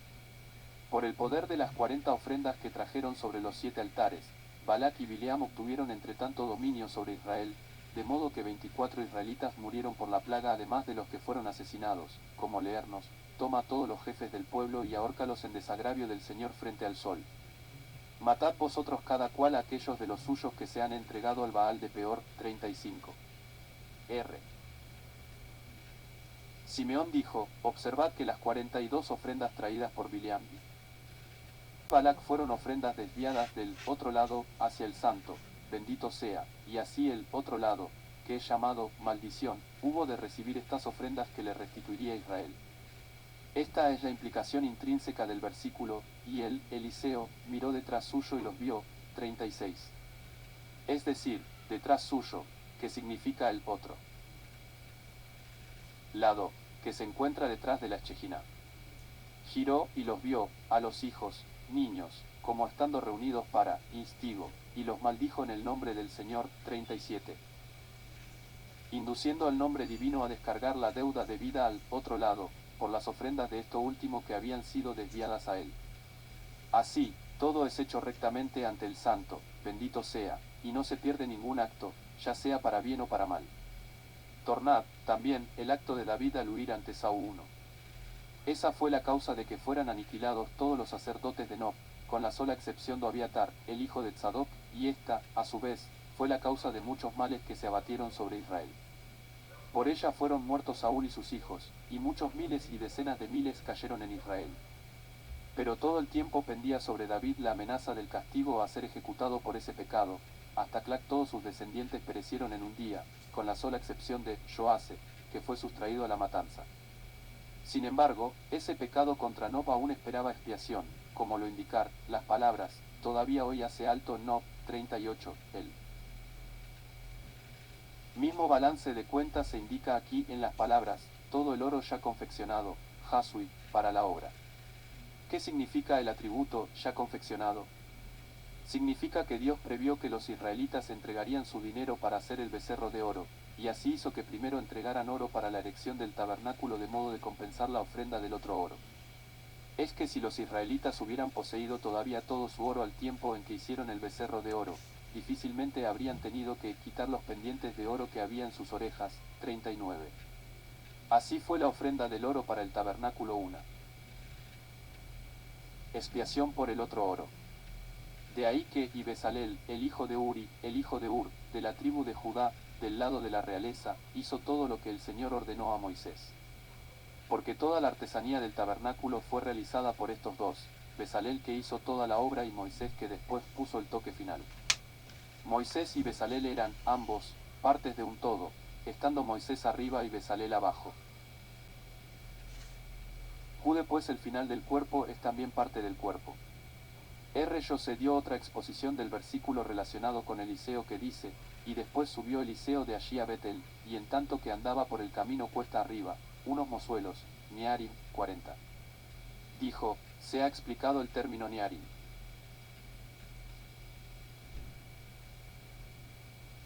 por el poder de las 40 ofrendas que trajeron sobre los 7 altares, Balac y Bileam obtuvieron entre tanto dominio sobre Israel, de modo que 24 israelitas murieron por la plaga además de los que fueron asesinados, como leernos, toma a todos los jefes del pueblo y ahórcalos en desagravio del Señor frente al sol. Matad vosotros cada cual a aquellos de los suyos que se han entregado al Baal de Peor. 35. Simeón dijo, observad que las 42 ofrendas traídas por Bileam Balak fueron ofrendas desviadas del otro lado hacia el santo, bendito sea, y así el otro lado, que es llamado maldición, hubo de recibir estas ofrendas que le restituiría a Israel. Esta es la implicación intrínseca del versículo, y él, Eliseo, miró detrás suyo y los vio, 36. Es decir, detrás suyo, que significa el otro lado, que se encuentra detrás de la Shejiná. Giró y los vio, a los hijos, niños, como estando reunidos para instigo, y los maldijo en el nombre del Señor, 37. Induciendo al nombre divino a descargar la deuda debida al otro lado, por las ofrendas de esto último que habían sido desviadas a él. Así, todo es hecho rectamente ante el santo, bendito sea, y no se pierde ningún acto, ya sea para bien o para mal. Tornad, también, el acto de David al huir ante Saúl 1. Esa fue la causa de que fueran aniquilados todos los sacerdotes de Nob, con la sola excepción de Abiatar, el hijo de Tzadok, y esta, a su vez, fue la causa de muchos males que se abatieron sobre Israel. Por ella fueron muertos Saúl y sus hijos, y muchos miles y decenas de miles cayeron en Israel. Pero todo el tiempo pendía sobre David la amenaza del castigo a ser ejecutado por ese pecado, hasta que todos sus descendientes perecieron en un día, con la sola excepción de Joase, que fue sustraído a la matanza. Sin embargo, ese pecado contra Nob aún esperaba expiación, como lo indicar las palabras, todavía hoy hace alto Nob, 38, el mismo balance de cuentas se indica aquí en las palabras, todo el oro ya confeccionado, Hasui, para la obra. ¿Qué significa el atributo ya confeccionado? Significa que Dios previó que los israelitas entregarían su dinero para hacer el becerro de oro, y así hizo que primero entregaran oro para la erección del tabernáculo de modo de compensar la ofrenda del otro oro. Es que si los israelitas hubieran poseído todavía todo su oro al tiempo en que hicieron el becerro de oro, difícilmente habrían tenido que quitar los pendientes de oro que había en sus orejas, 39. Así fue la ofrenda del oro para el tabernáculo 1. Expiación por el otro oro. De ahí que, y Bezalel, el hijo de Uri, el hijo de Ur, de la tribu de Judá, del lado de la realeza, hizo todo lo que el Señor ordenó a Moisés. Porque toda la artesanía del tabernáculo fue realizada por estos dos, Bezalel que hizo toda la obra y Moisés que después puso el toque final. Moisés y Bezalel eran, ambos, partes de un todo, estando Moisés arriba y Bezalel abajo. Jude pues el final del cuerpo es también parte del cuerpo. Se dio otra exposición del versículo relacionado con Eliseo que dice, y después subió Eliseo de allí a Betel, y en tanto que andaba por el camino cuesta arriba, unos mozuelos, Niarim, 40. Dijo, se ha explicado el término Niarim.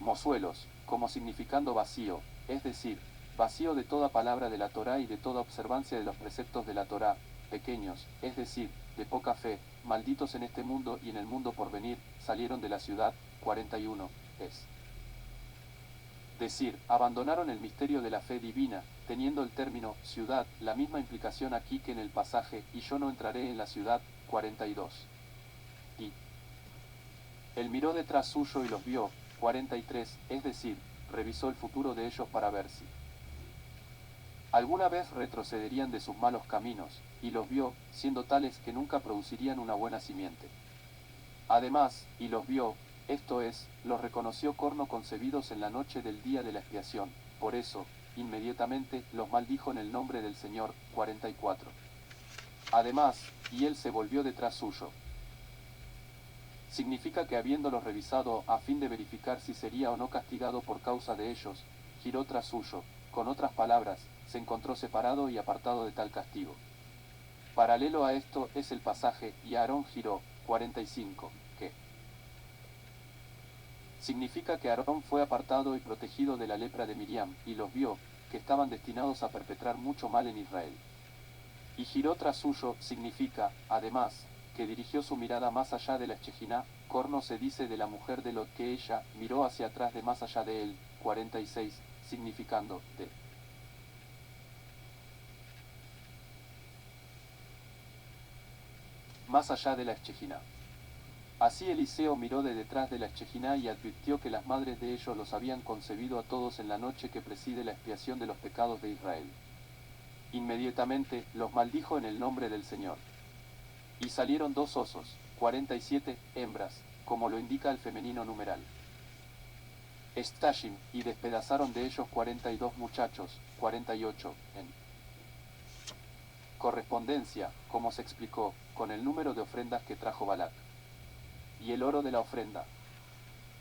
Mozuelos, como significando vacío, es decir, vacío de toda palabra de la Torá y de toda observancia de los preceptos de la Torá, pequeños, es decir, de poca fe, malditos en este mundo y en el mundo por venir, salieron de la ciudad, 41, es decir, abandonaron el misterio de la fe divina, teniendo el término ciudad la misma implicación aquí que en el pasaje, y yo no entraré en la ciudad, 42. Y él miró detrás suyo y los vio, 43, es decir, revisó el futuro de ellos para ver si alguna vez retrocederían de sus malos caminos, y los vio, siendo tales que nunca producirían una buena simiente. Además, y los vio, esto es, los reconoció corno concebidos en la noche del día de la expiación, por eso, inmediatamente, los maldijo en el nombre del Señor, 44. Además, y él se volvió detrás suyo. Significa que habiéndolos revisado a fin de verificar si sería o no castigado por causa de ellos, giró tras suyo, con otras palabras, se encontró separado y apartado de tal castigo. Paralelo a esto es el pasaje, y Aarón giró, 45, que significa que Aarón fue apartado y protegido de la lepra de Miriam, y los vio, que estaban destinados a perpetrar mucho mal en Israel. Y giró tras suyo, significa, además, que dirigió su mirada más allá de la Shejiná, corno se dice de la mujer de Lot que ella miró hacia atrás de más allá de él, 46, significando, de más allá de la Shejiná. Así Eliseo miró de detrás de la Shejiná y advirtió que las madres de ellos los habían concebido a todos en la noche que preside la expiación de los pecados de Israel. Inmediatamente, los maldijo en el nombre del Señor. Y salieron 2 osos, 47 hembras, como lo indica el femenino numeral. Estashim, y despedazaron de ellos 42 muchachos, 48, en correspondencia, como se explicó, con el número de ofrendas que trajo Balac. Y el oro de la ofrenda.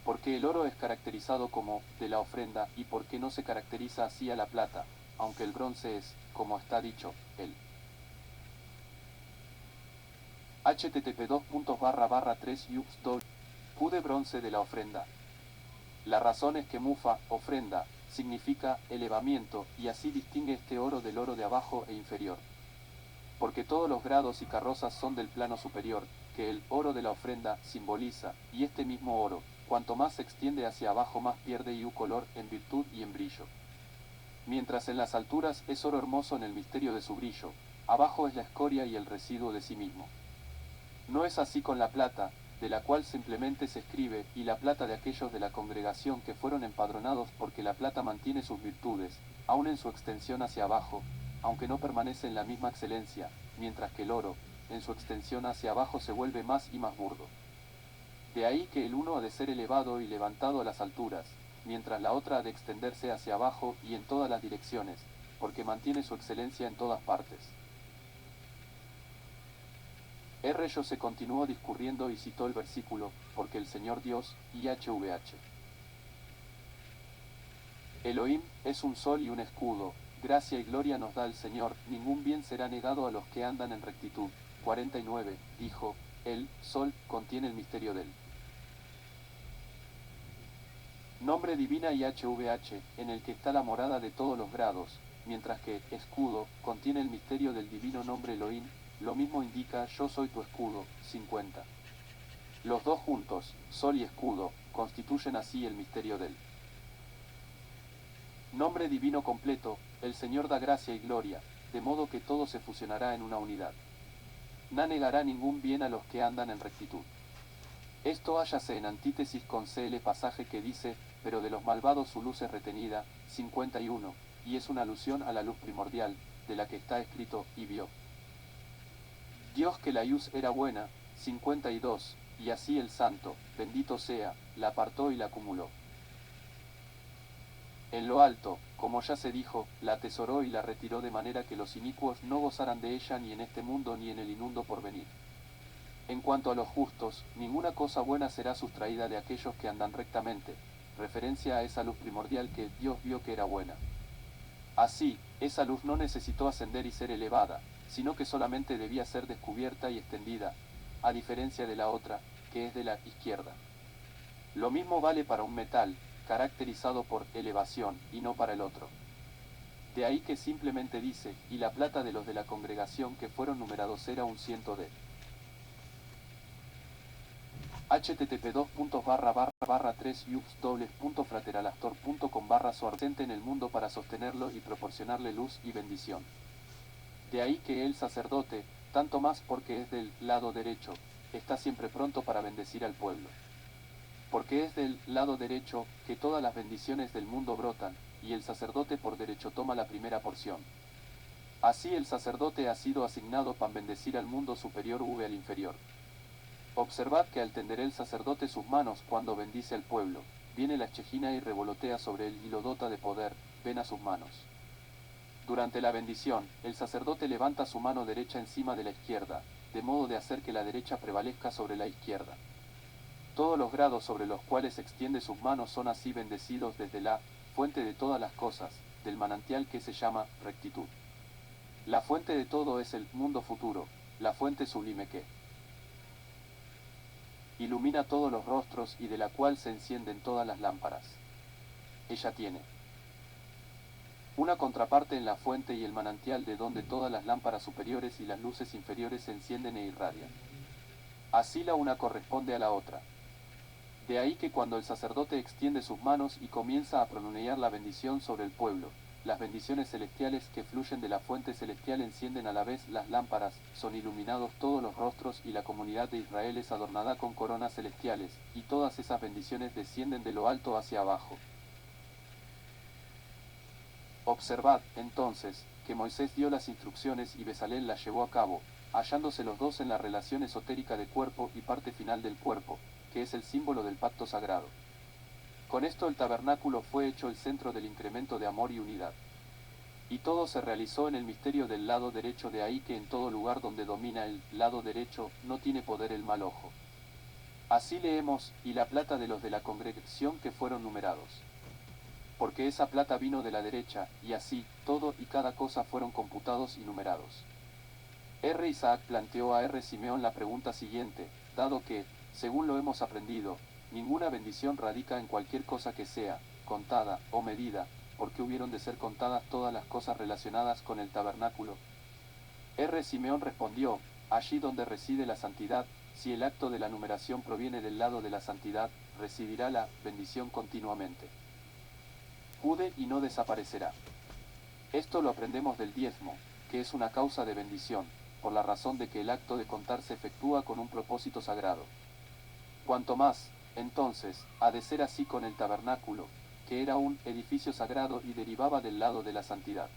Porque el oro es caracterizado como de la ofrenda y porque no se caracteriza así a la plata, aunque el bronce es, como está dicho, el http://3 pude bronce de la ofrenda. La razón es que mufa, ofrenda, significa elevamiento y así distingue este oro del oro de abajo e inferior. Porque todos los grados y carrozas son del plano superior, que el oro de la ofrenda simboliza, y este mismo oro, cuanto más se extiende hacia abajo más pierde y color en virtud y en brillo. Mientras en las alturas es oro hermoso en el misterio de su brillo, abajo es la escoria y el residuo de sí mismo. No es así con la plata, de la cual simplemente se escribe, y la plata de aquellos de la congregación que fueron empadronados porque la plata mantiene sus virtudes, aun en su extensión hacia abajo, aunque no permanece en la misma excelencia, mientras que el oro, en su extensión hacia abajo se vuelve más y más burdo. De ahí que el uno ha de ser elevado y levantado a las alturas, mientras la otra ha de extenderse hacia abajo y en todas las direcciones, porque mantiene su excelencia en todas partes. R. se continuó discurriendo y citó el versículo, porque el Señor Dios, IHVH. Elohim, es un sol y un escudo, gracia y gloria nos da el Señor, ningún bien será negado a los que andan en rectitud. 49, dijo, el sol contiene el misterio del nombre divina IHVH, en el que está la morada de todos los grados, mientras que escudo contiene el misterio del divino nombre Elohim, lo mismo indica yo soy tu escudo. 50. Los dos juntos, sol y escudo, constituyen así el misterio del nombre divino completo, el Señor da gracia y gloria, de modo que todo se fusionará en una unidad. No negará ningún bien a los que andan en rectitud. Esto hállase en antítesis con CL pasaje que dice, pero de los malvados su luz es retenida, 51, y es una alusión a la luz primordial, de la que está escrito, y vio Dios que la luz era buena, 52, y así el santo, bendito sea, la apartó y la acumuló. En lo alto, como ya se dijo, la atesoró y la retiró de manera que los inicuos no gozaran de ella ni en este mundo ni en el inmundo por venir. En cuanto a los justos, ninguna cosa buena será sustraída de aquellos que andan rectamente, referencia a esa luz primordial que Dios vio que era buena. Así, esa luz no necesitó ascender y ser elevada, sino que solamente debía ser descubierta y extendida, a diferencia de la otra, que es de la izquierda. Lo mismo vale para un metal, caracterizado por elevación, y no para el otro. De ahí que simplemente dice, y la plata de los de la congregación que fueron numerados era un 100 de http://3 en el mundo para sostenerlo y proporcionarle luz y bendición. De ahí que el sacerdote, tanto más porque es del lado derecho, está siempre pronto para bendecir al pueblo. Porque es del lado derecho que todas las bendiciones del mundo brotan, y el sacerdote por derecho toma la primera porción. Así el sacerdote ha sido asignado para bendecir al mundo superior u al inferior. Observad que al tender el sacerdote sus manos cuando bendice al pueblo, viene la chejina y revolotea sobre él y lo dota de poder, ven a sus manos. Durante la bendición, el sacerdote levanta su mano derecha encima de la izquierda, de modo de hacer que la derecha prevalezca sobre la izquierda. Todos los grados sobre los cuales extiende sus manos son así bendecidos desde la fuente de todas las cosas, del manantial que se llama rectitud. La fuente de todo es el mundo futuro, la fuente sublime que ilumina todos los rostros y de la cual se encienden todas las lámparas. Ella tiene una contraparte en la fuente y el manantial de donde todas las lámparas superiores y las luces inferiores se encienden e irradian. Así la una corresponde a la otra. De ahí que cuando el sacerdote extiende sus manos y comienza a pronunciar la bendición sobre el pueblo, las bendiciones celestiales que fluyen de la fuente celestial encienden a la vez las lámparas, son iluminados todos los rostros y la comunidad de Israel es adornada con coronas celestiales, y todas esas bendiciones descienden de lo alto hacia abajo. Observad, entonces, que Moisés dio las instrucciones y Bezalel las llevó a cabo, hallándose los dos en la relación esotérica de cuerpo y parte final del cuerpo, que es el símbolo del pacto sagrado. Con esto el tabernáculo fue hecho el centro del incremento de amor y unidad. Y todo se realizó en el misterio del lado derecho, de ahí que en todo lugar donde domina el lado derecho no tiene poder el mal ojo. Así leemos, y la plata de los de la congregación que fueron numerados. Porque esa plata vino de la derecha, y así, todo y cada cosa fueron computados y numerados. R. Isaac planteó a R. Simeón la pregunta siguiente, dado que, según lo hemos aprendido, ninguna bendición radica en cualquier cosa que sea, contada, o medida, ¿por qué hubieron de ser contadas todas las cosas relacionadas con el tabernáculo? R. Simeón respondió, allí donde reside la santidad, si el acto de la numeración proviene del lado de la santidad, recibirá la bendición continuamente. Pude y no desaparecerá. Esto lo aprendemos del diezmo, que es una causa de bendición, por la razón de que el acto de contar se efectúa con un propósito sagrado. Cuanto más, entonces, ha de ser así con el tabernáculo, que era un edificio sagrado y derivaba del lado de la santidad.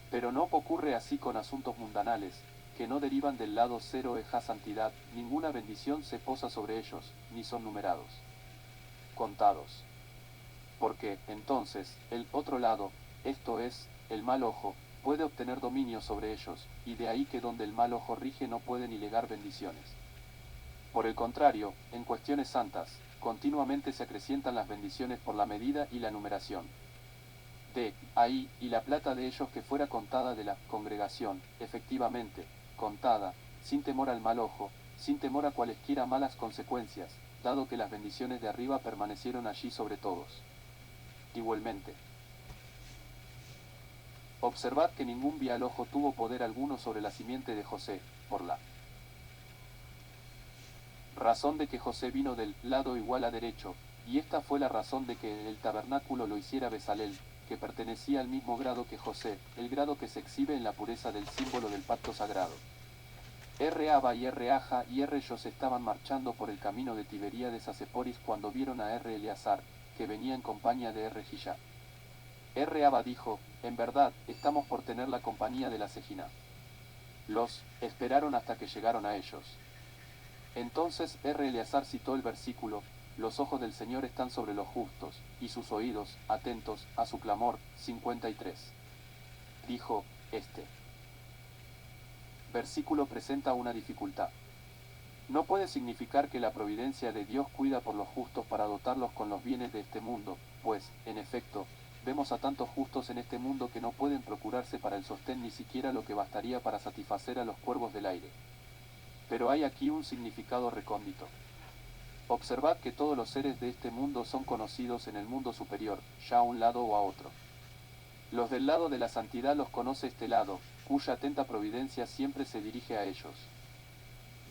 Pero no ocurre así con asuntos mundanales, que no derivan del lado cero eja santidad, ninguna bendición se posa sobre ellos, ni son numerados, contados. Porque, entonces, el otro lado, esto es, el mal ojo, puede obtener dominio sobre ellos, y de ahí que donde el mal ojo rige no puede ni legar bendiciones. Por el contrario, en cuestiones santas, continuamente se acrecientan las bendiciones por la medida y la numeración. De ahí, y la plata de ellos que fuera contada de la congregación, efectivamente, contada, sin temor al mal ojo, sin temor a cualesquiera malas consecuencias, dado que las bendiciones de arriba permanecieron allí sobre todos. Igualmente, observad que ningún vial ojo tuvo poder alguno sobre la simiente de José, por la razón de que José vino del lado igual a derecho, y esta fue la razón de que el tabernáculo lo hiciera Bezalel, que pertenecía al mismo grado que José, el grado que se exhibe en la pureza del símbolo del pacto sagrado. R. Abba y R. Aja y R. Jos estaban marchando por el camino de Tiberíades a Seporis cuando vieron a R. Eleazar, que venía en compañía de R. Gilla. R. Abba dijo, en verdad, estamos por tener la compañía de la Sejina. Los esperaron hasta que llegaron a ellos. Entonces R. Eleazar citó el versículo, los ojos del Señor están sobre los justos, y sus oídos, atentos, a su clamor, 53. Dijo, este versículo presenta una dificultad. No puede significar que la providencia de Dios cuida por los justos para dotarlos con los bienes de este mundo, pues, en efecto, vemos a tantos justos en este mundo que no pueden procurarse para el sostén ni siquiera lo que bastaría para satisfacer a los cuervos del aire. Pero hay aquí un significado recóndito. Observad que todos los seres de este mundo son conocidos en el mundo superior, ya a un lado o a otro. Los del lado de la santidad los conoce este lado, cuya atenta providencia siempre se dirige a ellos.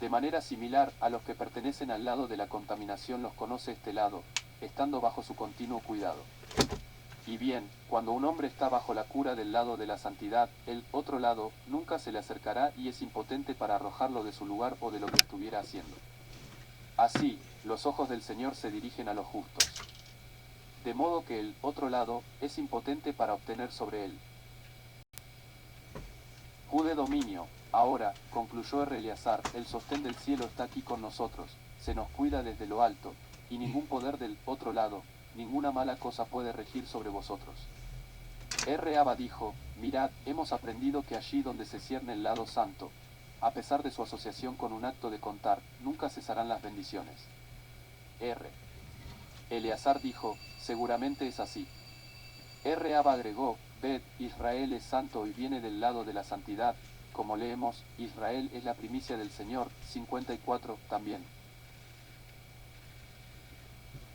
De manera similar, a los que pertenecen al lado de la contaminación los conoce este lado, estando bajo su continuo cuidado. Y bien, cuando un hombre está bajo la cura del lado de la santidad, el otro lado nunca se le acercará y es impotente para arrojarlo de su lugar o de lo que estuviera haciendo. Así, los ojos del Señor se dirigen a los justos. De modo que el otro lado es impotente para obtener sobre él. Pude dominio. Ahora, concluyó R. Eleazar, el sostén del cielo está aquí con nosotros, se nos cuida desde lo alto, y ningún poder del otro lado, ninguna mala cosa puede regir sobre vosotros. R. Abba dijo, mirad, hemos aprendido que allí donde se cierne el lado santo, a pesar de su asociación con un acto de contar, nunca cesarán las bendiciones. R. Eleazar dijo, seguramente es así. R. Abba agregó, ved, Israel es santo y viene del lado de la santidad, como leemos, Israel es la primicia del Señor, 54, también.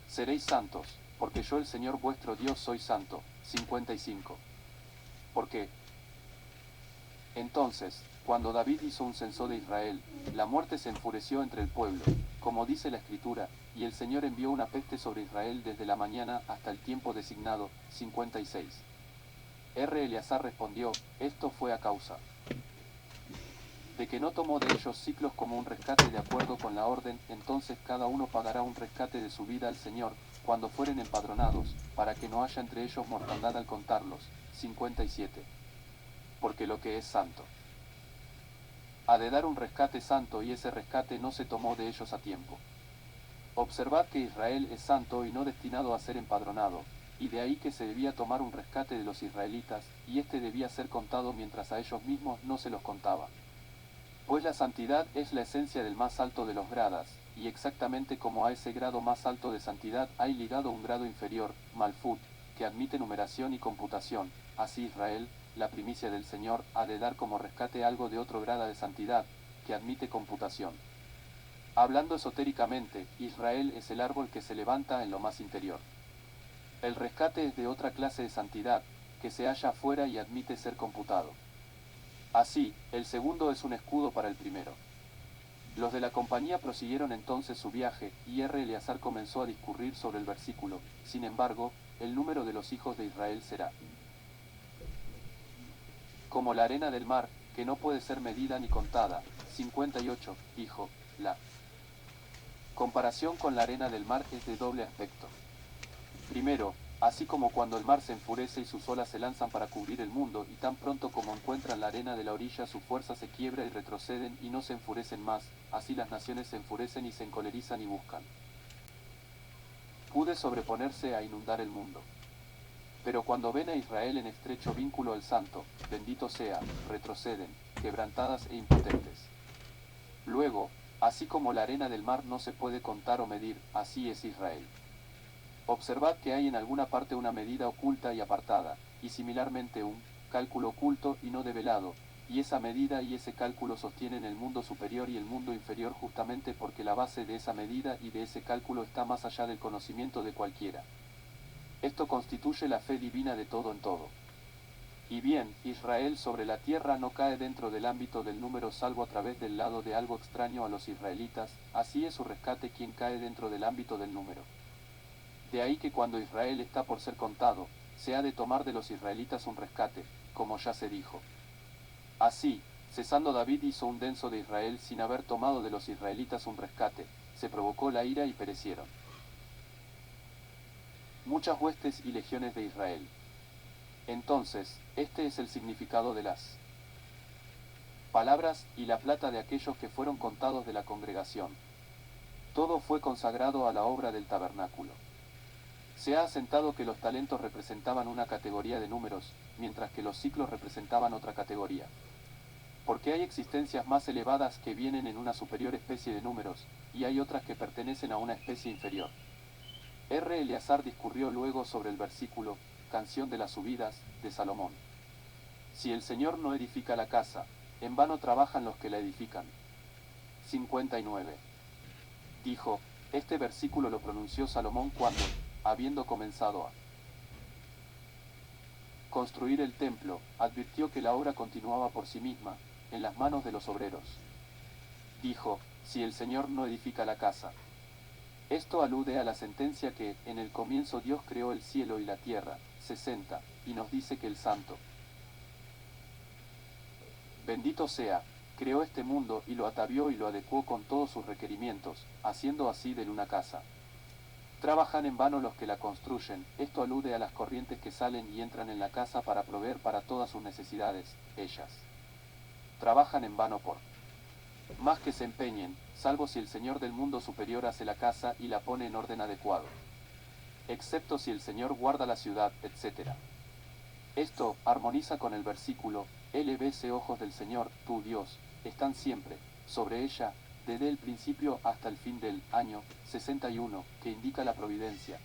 Seréis santos, porque yo el Señor vuestro Dios soy santo, 55. Porque entonces, cuando David hizo un censo de Israel, la muerte se enfureció entre el pueblo, como dice la Escritura, y el Señor envió una peste sobre Israel desde la mañana hasta el tiempo designado, 56. R. Eleazar respondió, esto fue a causa de que no tomó de ellos ciclos como un rescate de acuerdo con la orden, entonces cada uno pagará un rescate de su vida al Señor, cuando fueren empadronados, para que no haya entre ellos mortandad al contarlos, 57. Porque lo que es santo ha de dar un rescate santo y ese rescate no se tomó de ellos a tiempo. Observad que Israel es santo y no destinado a ser empadronado, y de ahí que se debía tomar un rescate de los israelitas, y este debía ser contado mientras a ellos mismos no se los contaba. Pues la santidad es la esencia del más alto de los gradas, y exactamente como a ese grado más alto de santidad hay ligado un grado inferior, Malfut, que admite numeración y computación, así Israel, la primicia del Señor, ha de dar como rescate algo de otro grado de santidad, que admite computación. Hablando esotéricamente, Israel es el árbol que se levanta en lo más interior. El rescate es de otra clase de santidad, que se halla afuera y admite ser computado. Así, el segundo es un escudo para el primero. Los de la compañía prosiguieron entonces su viaje, y Eleazar comenzó a discurrir sobre el versículo: sin embargo, el número de los hijos de Israel será como la arena del mar, que no puede ser medida ni contada. 58, dijo, la comparación con la arena del mar es de doble aspecto. Primero, así como cuando el mar se enfurece y sus olas se lanzan para cubrir el mundo, y tan pronto como encuentran la arena de la orilla su fuerza se quiebra y retroceden y no se enfurecen más, así las naciones se enfurecen y se encolerizan y buscan. Pude sobreponerse a inundar el mundo. Pero cuando ven a Israel en estrecho vínculo al santo, bendito sea, retroceden, quebrantadas e impotentes. Luego, así como la arena del mar no se puede contar o medir, así es Israel. Observad que hay en alguna parte una medida oculta y apartada, y similarmente un cálculo oculto y no develado, y esa medida y ese cálculo sostienen el mundo superior y el mundo inferior justamente porque la base de esa medida y de ese cálculo está más allá del conocimiento de cualquiera. Esto constituye la fe divina de todo en todo. Y bien, Israel sobre la tierra no cae dentro del ámbito del número salvo a través del lado de algo extraño a los israelitas, así es su rescate quien cae dentro del ámbito del número. De ahí que cuando Israel está por ser contado, se ha de tomar de los israelitas un rescate, como ya se dijo. Así, cesando David hizo un denso de Israel sin haber tomado de los israelitas un rescate, se provocó la ira y perecieron muchas huestes y legiones de Israel. Entonces, este es el significado de las palabras y la plata de aquellos que fueron contados de la congregación. Todo fue consagrado a la obra del tabernáculo. Se ha asentado que los talentos representaban una categoría de números, mientras que los ciclos representaban otra categoría. Porque hay existencias más elevadas que vienen en una superior especie de números, y hay otras que pertenecen a una especie inferior. Eleazar discurrió luego sobre el versículo, Canción de las Subidas, de Salomón. Si el Señor no edifica la casa, en vano trabajan los que la edifican. 59. Dijo, este versículo lo pronunció Salomón cuando, habiendo comenzado a construir el templo, advirtió que la obra continuaba por sí misma, en las manos de los obreros. Dijo, si el Señor no edifica la casa. Esto alude a la sentencia que, en el comienzo Dios creó el cielo y la tierra, 60, y nos dice que el Santo, bendito sea, creó este mundo y lo atavió y lo adecuó con todos sus requerimientos, haciendo así de él una casa. Trabajan en vano los que la construyen, esto alude a las corrientes que salen y entran en la casa para proveer para todas sus necesidades, ellas. Trabajan en vano por más que se empeñen, salvo si el Señor del mundo superior hace la casa y la pone en orden adecuado. Excepto si el Señor guarda la ciudad, etc. Esto armoniza con el versículo, LBC ojos del Señor, tu Dios, están siempre, sobre ella, desde el principio hasta el fin del año, 61, que indica la providencia.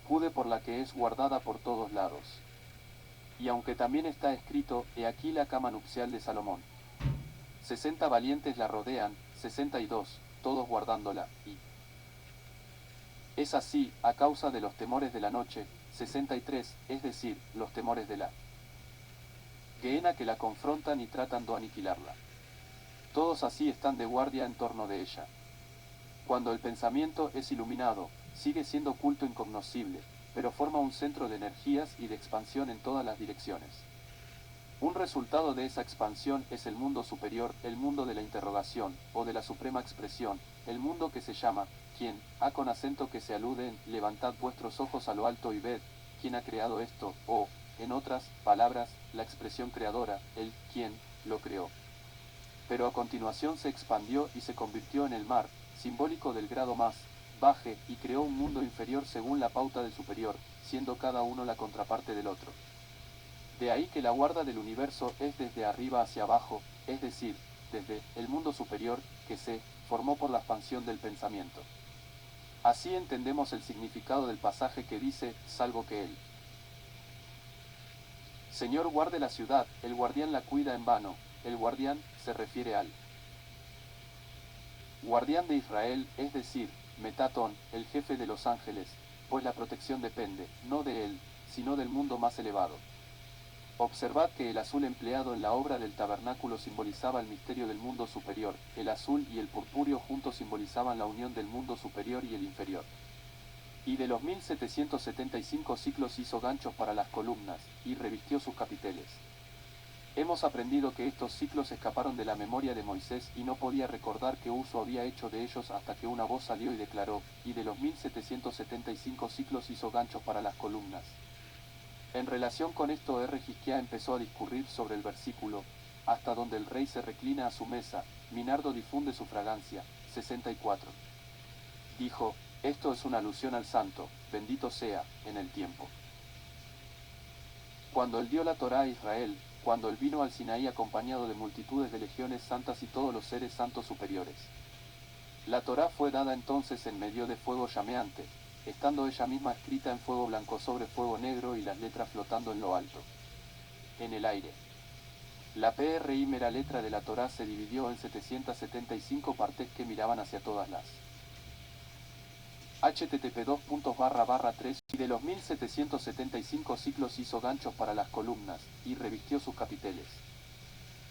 Jude por la que es guardada por todos lados. Y aunque también está escrito, he aquí la cama nupcial de Salomón. 60 valientes la rodean, 62, todos guardándola, y es así, a causa de los temores de la noche, 63, es decir, los temores de la Gehenna que la confrontan y tratan de aniquilarla. Todos así están de guardia en torno de ella. Cuando el pensamiento es iluminado, sigue siendo oculto e incognoscible, pero forma un centro de energías y de expansión en todas las direcciones. Un resultado de esa expansión es el mundo superior, el mundo de la interrogación, o de la suprema expresión, el mundo que se llama, quien, ha con acento que se alude en, levantad vuestros ojos a lo alto y ved, quién ha creado esto, o, en otras palabras, la expresión creadora, el, quien, lo creó. Pero a continuación se expandió y se convirtió en el mar, simbólico del grado más baje, y creó un mundo inferior según la pauta del superior, siendo cada uno la contraparte del otro. De ahí que la guarda del universo es desde arriba hacia abajo, es decir, desde el mundo superior, que se formó por la expansión del pensamiento. Así entendemos el significado del pasaje que dice, salvo que él. Señor guarde la ciudad, el guardián la cuida en vano. El guardián se refiere al guardián de Israel, es decir, Metatón, el jefe de los ángeles, pues la protección depende, no de él, sino del mundo más elevado. Observad que el azul empleado en la obra del tabernáculo simbolizaba el misterio del mundo superior, el azul y el purpúreo juntos simbolizaban la unión del mundo superior y el inferior. Y de los 1775 ciclos hizo ganchos para las columnas, y revistió sus capiteles. Hemos aprendido que estos ciclos escaparon de la memoria de Moisés y no podía recordar qué uso había hecho de ellos hasta que una voz salió y declaró, y de los 1775 ciclos hizo ganchos para las columnas. En relación con esto Hisquia empezó a discurrir sobre el versículo, hasta donde el rey se reclina a su mesa, mi nardo difunde su fragancia, 64. Dijo, esto es una alusión al santo, bendito sea, en el tiempo. Cuando él dio la Torá a Israel, cuando él vino al Sinaí acompañado de multitudes de legiones santas y todos los seres santos superiores. La Torá fue dada entonces en medio de fuego llameante, estando ella misma escrita en fuego blanco sobre fuego negro y las letras flotando en lo alto. En el aire. La primera letra de la Torá se dividió en 775 partes que miraban hacia todas las http://3 y de los 1775 ciclos hizo ganchos para las columnas, y revistió sus capiteles.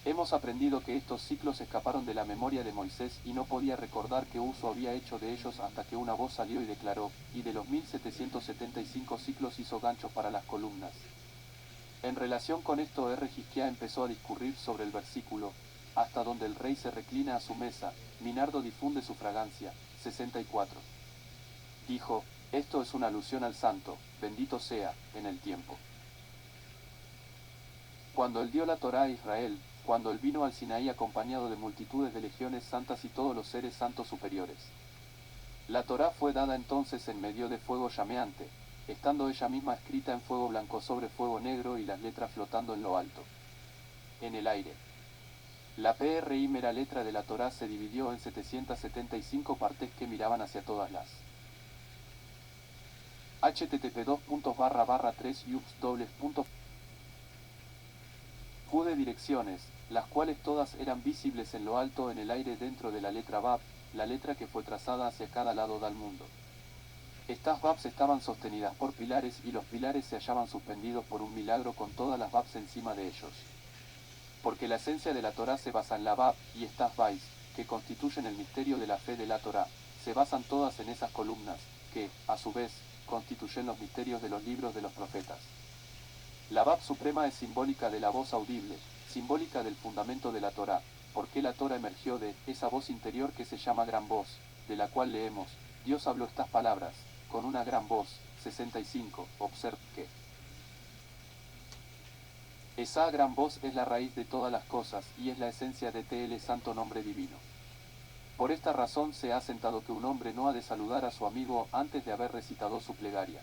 Hemos aprendido que estos ciclos escaparon de la memoria de Moisés y no podía recordar qué uso había hecho de ellos hasta que una voz salió y declaró, y de los 1775 ciclos hizo ganchos para las columnas. En relación con esto Hisquia empezó a discurrir sobre el versículo, hasta donde el rey se reclina a su mesa, mi nardo difunde su fragancia, 64. Dijo, esto es una alusión al santo, bendito sea, en el tiempo. Cuando él dio la Torá a Israel, cuando él vino al Sinaí acompañado de multitudes de legiones santas y todos los seres santos superiores. La Torá fue dada entonces en medio de fuego llameante, estando ella misma escrita en fuego blanco sobre fuego negro y las letras flotando en lo alto. En el aire. La primera letra de la Torá se dividió en 775 partes que miraban hacia todas las http://3 de direcciones, las cuales todas eran visibles en lo alto en el aire dentro de la letra Bab, la letra que fue trazada hacia cada lado del mundo. Estas Babs estaban sostenidas por pilares y los pilares se hallaban suspendidos por un milagro con todas las Babs encima de ellos. Porque la esencia de la Torá se basa en la Bab y estas Bais, que constituyen el misterio de la fe de la Torá, se basan todas en esas columnas, que, a su vez, constituyen los misterios de los libros de los profetas. La Bab suprema es simbólica de la voz audible, simbólica del fundamento de la Torá, porque la Torá emergió de esa voz interior que se llama gran voz, de la cual leemos, Dios habló estas palabras, con una gran voz, 65, observ que esa gran voz es la raíz de todas las cosas y es la esencia de TL santo nombre divino. Por esta razón se ha sentado que un hombre no ha de saludar a su amigo antes de haber recitado su plegaria.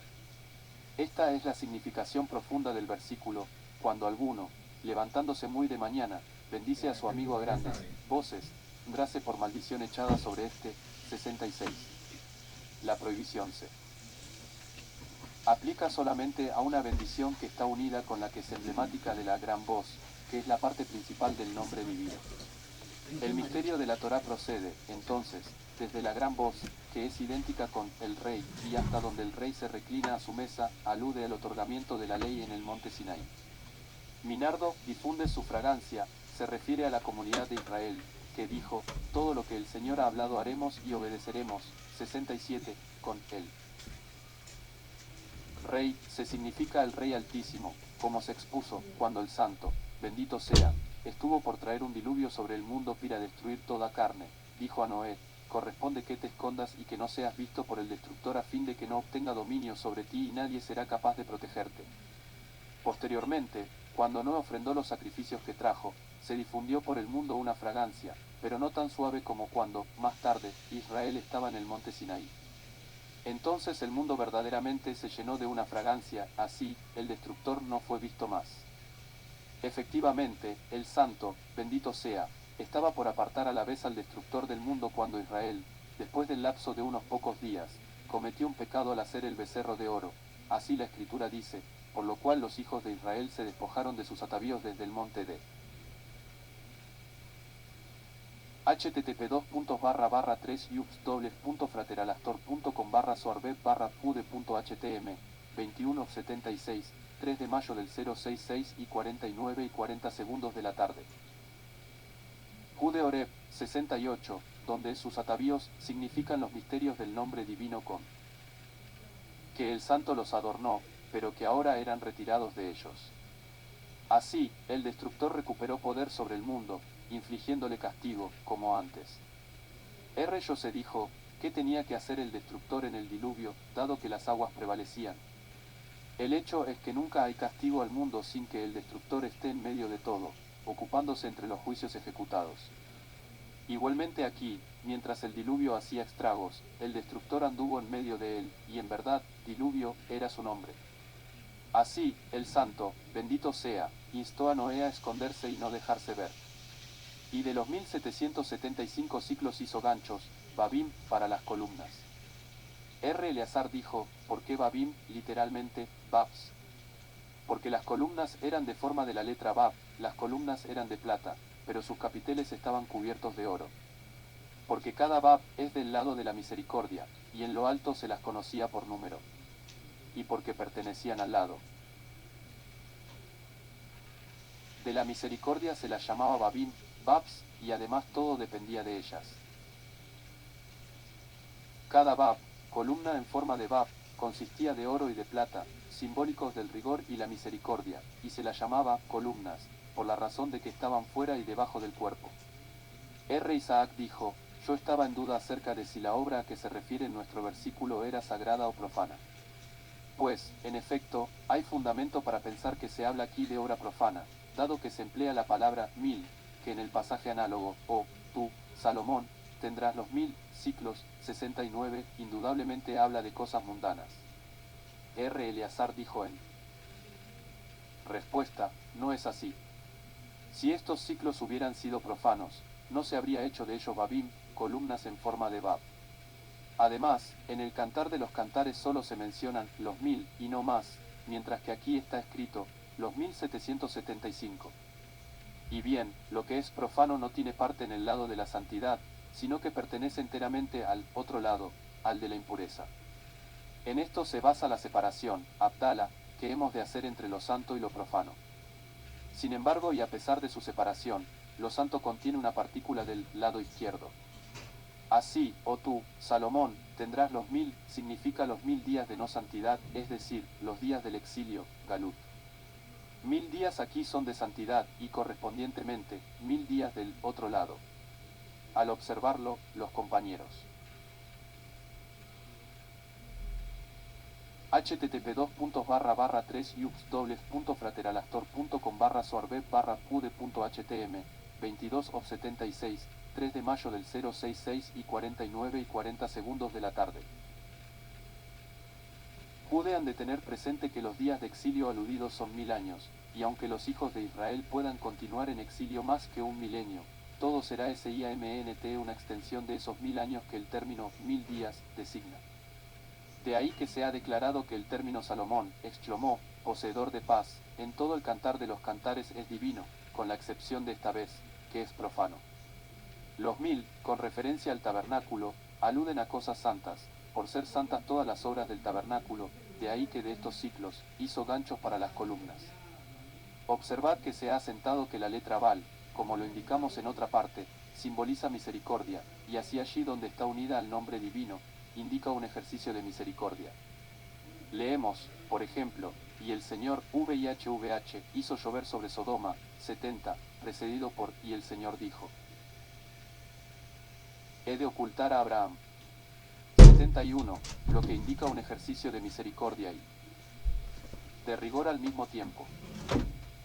Esta es la significación profunda del versículo, cuando alguno, levantándose muy de mañana, bendice a su amigo a grandes voces, grace por maldición echada sobre este, 66. La prohibición se aplica solamente a una bendición que está unida con la que es emblemática de la gran voz, que es la parte principal del nombre divino. El misterio de la Torá procede, entonces, desde la gran voz, que es idéntica con el rey, y hasta donde el rey se reclina a su mesa, alude al otorgamiento de la ley en el monte Sinaí. Mi nardo difunde su fragancia, se refiere a la comunidad de Israel, que dijo, todo lo que el Señor ha hablado haremos y obedeceremos, 67, con él. Rey, se significa el Rey Altísimo, como se expuso, cuando el Santo, bendito sea, estuvo por traer un diluvio sobre el mundo para destruir toda carne, dijo a Noé, corresponde que te escondas y que no seas visto por el destructor a fin de que no obtenga dominio sobre ti y nadie será capaz de protegerte. Posteriormente, cuando Noé ofrendó los sacrificios que trajo, se difundió por el mundo una fragancia, pero no tan suave como cuando, más tarde, Israel estaba en el monte Sinaí. Entonces el mundo verdaderamente se llenó de una fragancia, así, el destructor no fue visto más. Efectivamente, el Santo, bendito sea, estaba por apartar a la vez al destructor del mundo cuando Israel, después del lapso de unos pocos días, cometió un pecado al hacer el becerro de oro, así la Escritura dice, por lo cual los hijos de Israel se despojaron de sus atavíos desde el monte de http://3yux.frateralastor.com/soarbet/pude.htm 21:76, 3 de mayo del 066 y 49 y 40 segundos de la tarde. Jude Oreb, 68, donde sus atavíos significan los misterios del nombre divino con que el santo los adornó, pero que ahora eran retirados de ellos. Así, el destructor recuperó poder sobre el mundo, infligiéndole castigo, como antes. Se dijo, ¿qué tenía que hacer el destructor en el diluvio, dado que las aguas prevalecían? El hecho es que nunca hay castigo al mundo sin que el destructor esté en medio de todo, ocupándose entre los juicios ejecutados. Igualmente aquí, mientras el diluvio hacía estragos, el destructor anduvo en medio de él, y en verdad, diluvio era su nombre. Así, el santo, bendito sea, instó a Noé a esconderse y no dejarse ver. Y de los 1775 ciclos hizo ganchos, babim, para las columnas. Eleazar dijo, ¿por qué babim, literalmente, babs? Porque las columnas eran de forma de la letra bab, las columnas eran de plata, pero sus capiteles estaban cubiertos de oro. Porque cada bab es del lado de la misericordia, y en lo alto se las conocía por número. Y porque pertenecían al lado de la misericordia se las llamaba babim, babs, y además todo dependía de ellas. Cada bab, columna en forma de bab, consistía de oro y de plata, simbólicos del rigor y la misericordia, y se las llamaba columnas, por la razón de que estaban fuera y debajo del cuerpo. Isaac dijo, yo estaba en duda acerca de si la obra a que se refiere en nuestro versículo era sagrada o profana. Pues, en efecto, hay fundamento para pensar que se habla aquí de obra profana, dado que se emplea la palabra 1000, que en el pasaje análogo, tú, Salomón, tendrás los 1000 ciclos, 69, indudablemente habla de cosas mundanas. Eleazar dijo en respuesta, no es así. Si estos ciclos hubieran sido profanos, no se habría hecho de ellos babim, columnas en forma de bab. Además, en el Cantar de los Cantares solo se mencionan los 1000 y no más, mientras que aquí está escrito los 1775. Y bien, lo que es profano no tiene parte en el lado de la santidad, sino que pertenece enteramente al otro lado, al de la impureza. En esto se basa la separación, Abdala, que hemos de hacer entre lo santo y lo profano. Sin embargo, y a pesar de su separación, lo santo contiene una partícula del lado izquierdo. Así, tú, Salomón, tendrás los 1000, significa los 1000 días de no santidad, es decir, los días del exilio, Galut. 1000 días aquí son de santidad, y correspondientemente, 1000 días del otro lado. Al observarlo, los compañeros. http://3yux.frateralastor.com/soarbet/pude.htm 22:76, 3 de mayo del 066 y 49 y 40 segundos de la tarde. Jude han de tener presente que los días de exilio aludidos son 1000 años, y aunque los hijos de Israel puedan continuar en exilio más que un milenio, todo será SIAMNT una extensión de esos 1000 años que el término 1000 días designa. De ahí que se ha declarado que el término Salomón, exclamó, poseedor de paz, en todo el Cantar de los Cantares es divino, con la excepción de esta vez, que es profano. Los 1000, con referencia al tabernáculo, aluden a cosas santas, por ser santas todas las obras del tabernáculo, de ahí que de estos ciclos, hizo ganchos para las columnas. Observad que se ha asentado que la letra Val, como lo indicamos en otra parte, simboliza misericordia, y así allí donde está unida al nombre divino, indica un ejercicio de misericordia. Leemos, por ejemplo, y el Señor VIHVH hizo llover sobre Sodoma, 70, precedido por, y el Señor dijo, he de ocultar a Abraham. 71, lo que indica un ejercicio de misericordia y de rigor al mismo tiempo.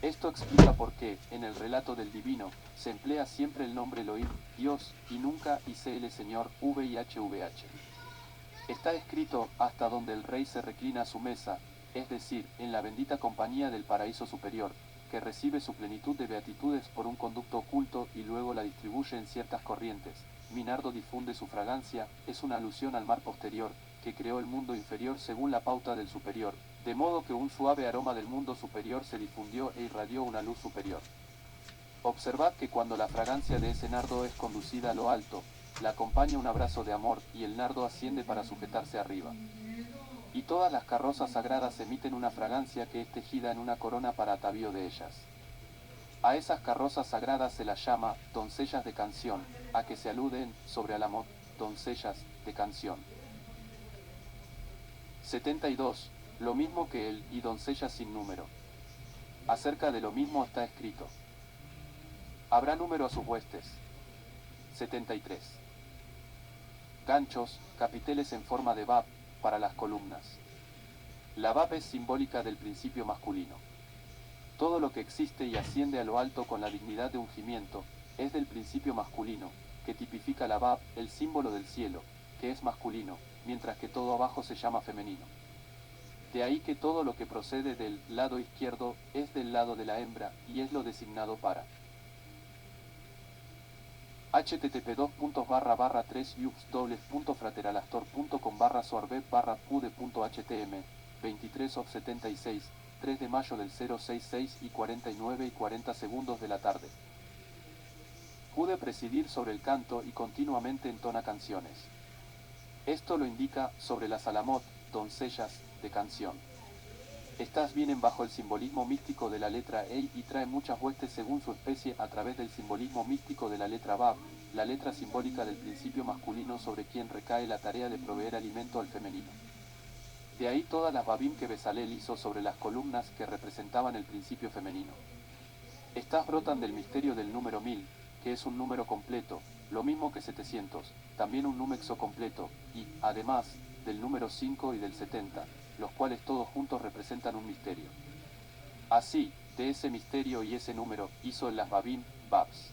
Esto explica por qué, en el relato del divino, se emplea siempre el nombre Elohim, Dios, y nunca ICL Señor, VIHVH. Está escrito, hasta donde el rey se reclina a su mesa, es decir, en la bendita compañía del paraíso superior, que recibe su plenitud de beatitudes por un conducto oculto y luego la distribuye en ciertas corrientes. Mi nardo difunde su fragancia, es una alusión al mar posterior, que creó el mundo inferior según la pauta del superior, de modo que un suave aroma del mundo superior se difundió e irradió una luz superior. Observad que cuando la fragancia de ese nardo es conducida a lo alto, la acompaña un abrazo de amor, y el nardo asciende para sujetarse arriba. Y todas las carrozas sagradas emiten una fragancia que es tejida en una corona para atavío de ellas. A esas carrozas sagradas se las llama doncellas de canción, a que se aluden, sobre Alamot, doncellas de canción. 72. Lo mismo que él, y doncellas sin número. Acerca de lo mismo está escrito: habrá número a sus huestes. 73. Ganchos, capiteles en forma de bab, para las columnas. La bab es simbólica del principio masculino. Todo lo que existe y asciende a lo alto con la dignidad de ungimiento, es del principio masculino, que tipifica la bab, el símbolo del cielo, que es masculino, mientras que todo abajo se llama femenino. De ahí que todo lo que procede del lado izquierdo es del lado de la hembra, y es lo designado para. http://3yux.frateralastor.com/soarbet/pude.htm 23/76, 3 de mayo del 066 y 49 y 40 segundos de la tarde. Pude presidir sobre el canto y continuamente entona canciones. Esto lo indica sobre las alamot, doncellas, de canción. Estas vienen bajo el simbolismo místico de la letra Ei y traen muchas huestes según su especie a través del simbolismo místico de la letra Bab, la letra simbólica del principio masculino sobre quien recae la tarea de proveer alimento al femenino. De ahí todas las Babim que Bezalel hizo sobre las columnas que representaban el principio femenino. Estas brotan del misterio del número 1000, que es un número completo, lo mismo que 700, también un número completo, y, además, del número 5 y del 70, los cuales todos juntos representan un misterio. Así, de ese misterio y ese número, hizo en las Babim, Babs.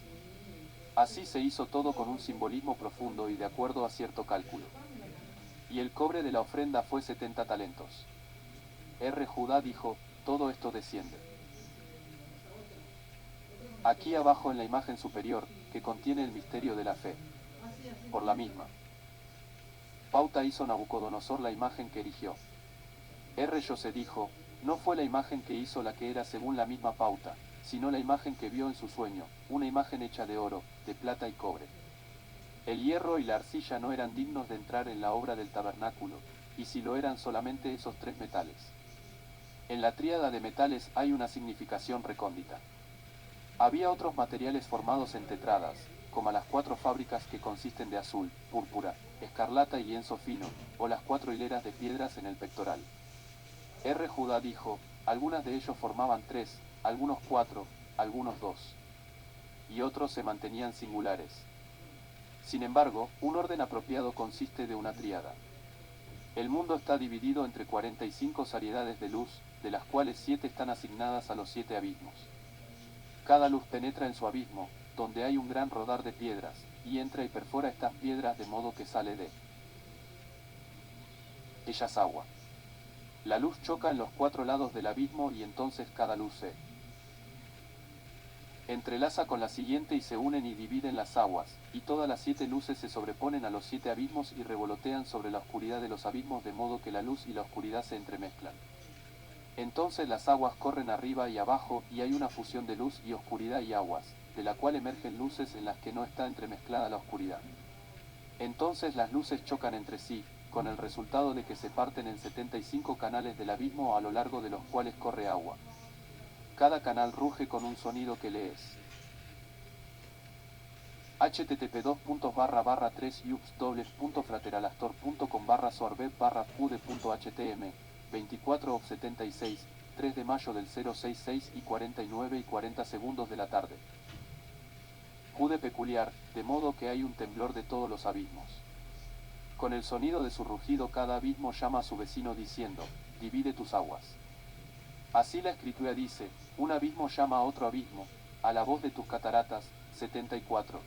Así se hizo todo con un simbolismo profundo y de acuerdo a cierto cálculo. Y el cobre de la ofrenda fue 70 talentos. R. Judá dijo, todo esto desciende. Aquí abajo en la imagen superior, que contiene el misterio de la fe. Por la misma pauta hizo Nabucodonosor la imagen que erigió. R. José dijo, no fue la imagen que hizo la que era según la misma pauta, sino la imagen que vio en su sueño, una imagen hecha de oro, de plata y cobre. El hierro y la arcilla no eran dignos de entrar en la obra del tabernáculo, y si lo eran solamente esos tres metales. En la tríada de metales hay una significación recóndita. Había otros materiales formados en tetradas, como las 4 fábricas que consisten de azul, púrpura, escarlata y lienzo fino, o las 4 hileras de piedras en el pectoral. R. Judá dijo, algunas de ellos formaban 3, algunos 4, algunos 2. Y otros se mantenían singulares. Sin embargo, un orden apropiado consiste de una tríada. El mundo está dividido entre 45 variedades de luz, de las cuales 7 están asignadas a los 7 abismos. Cada luz penetra en su abismo, donde hay un gran rodar de piedras, y entra y perfora estas piedras de modo que sale de ellas agua. La luz choca en los 4 lados del abismo y entonces cada luz se entrelaza con la siguiente y se unen y dividen las aguas, y todas las 7 luces se sobreponen a los 7 abismos y revolotean sobre la oscuridad de los abismos de modo que la luz y la oscuridad se entremezclan. Entonces las aguas corren arriba y abajo y hay una fusión de luz y oscuridad y aguas, de la cual emergen luces en las que no está entremezclada la oscuridad. Entonces las luces chocan entre sí, con el resultado de que se parten en 75 canales del abismo a lo largo de los cuales corre agua. Cada canal ruge con un sonido que le es. http://3yux.frateralastor.com/soarbet/pude.htm 24/76, 3 de mayo del 066 y 49 y 40 segundos de la tarde. Pude peculiar, de modo que hay un temblor de todos los abismos. Con el sonido de su rugido cada abismo llama a su vecino diciendo, divide tus aguas. Así la escritura dice, un abismo llama a otro abismo, a la voz de tus cataratas. 74.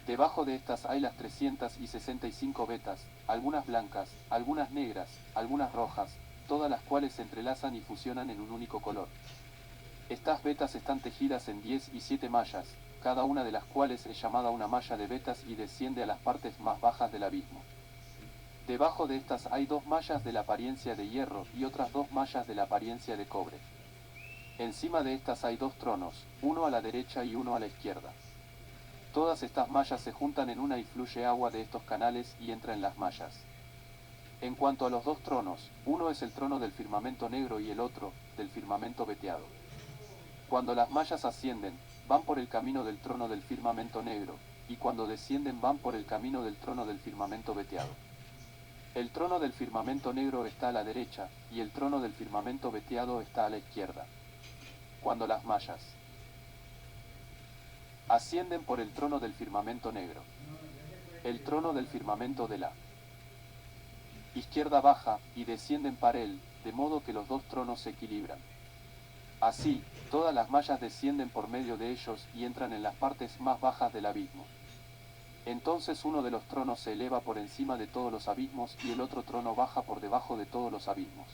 Debajo de estas hay las 365 vetas, algunas blancas, algunas negras, algunas rojas, todas las cuales se entrelazan y fusionan en un único color. Estas vetas están tejidas en 10 y 7 mallas, cada una de las cuales es llamada una malla de vetas y desciende a las partes más bajas del abismo. Debajo de estas hay 2 mallas de la apariencia de hierro y otras 2 mallas de la apariencia de cobre. Encima de estas hay 2 tronos, uno a la derecha y uno a la izquierda. Todas estas mallas se juntan en una y fluye agua de estos canales y entra en las mallas. En cuanto a los 2 tronos, uno es el trono del firmamento negro y el otro, del firmamento veteado. Cuando las mallas ascienden, van por el camino del trono del firmamento negro, y cuando descienden van por el camino del trono del firmamento veteado. El trono del firmamento negro está a la derecha, y el trono del firmamento veteado está a la izquierda. Cuando las mallas ascienden por el trono del firmamento negro, el trono del firmamento de la izquierda baja, y descienden para él, de modo que los 2 tronos se equilibran. Así, todas las mallas descienden por medio de ellos y entran en las partes más bajas del abismo. Entonces uno de los tronos se eleva por encima de todos los abismos y el otro trono baja por debajo de todos los abismos.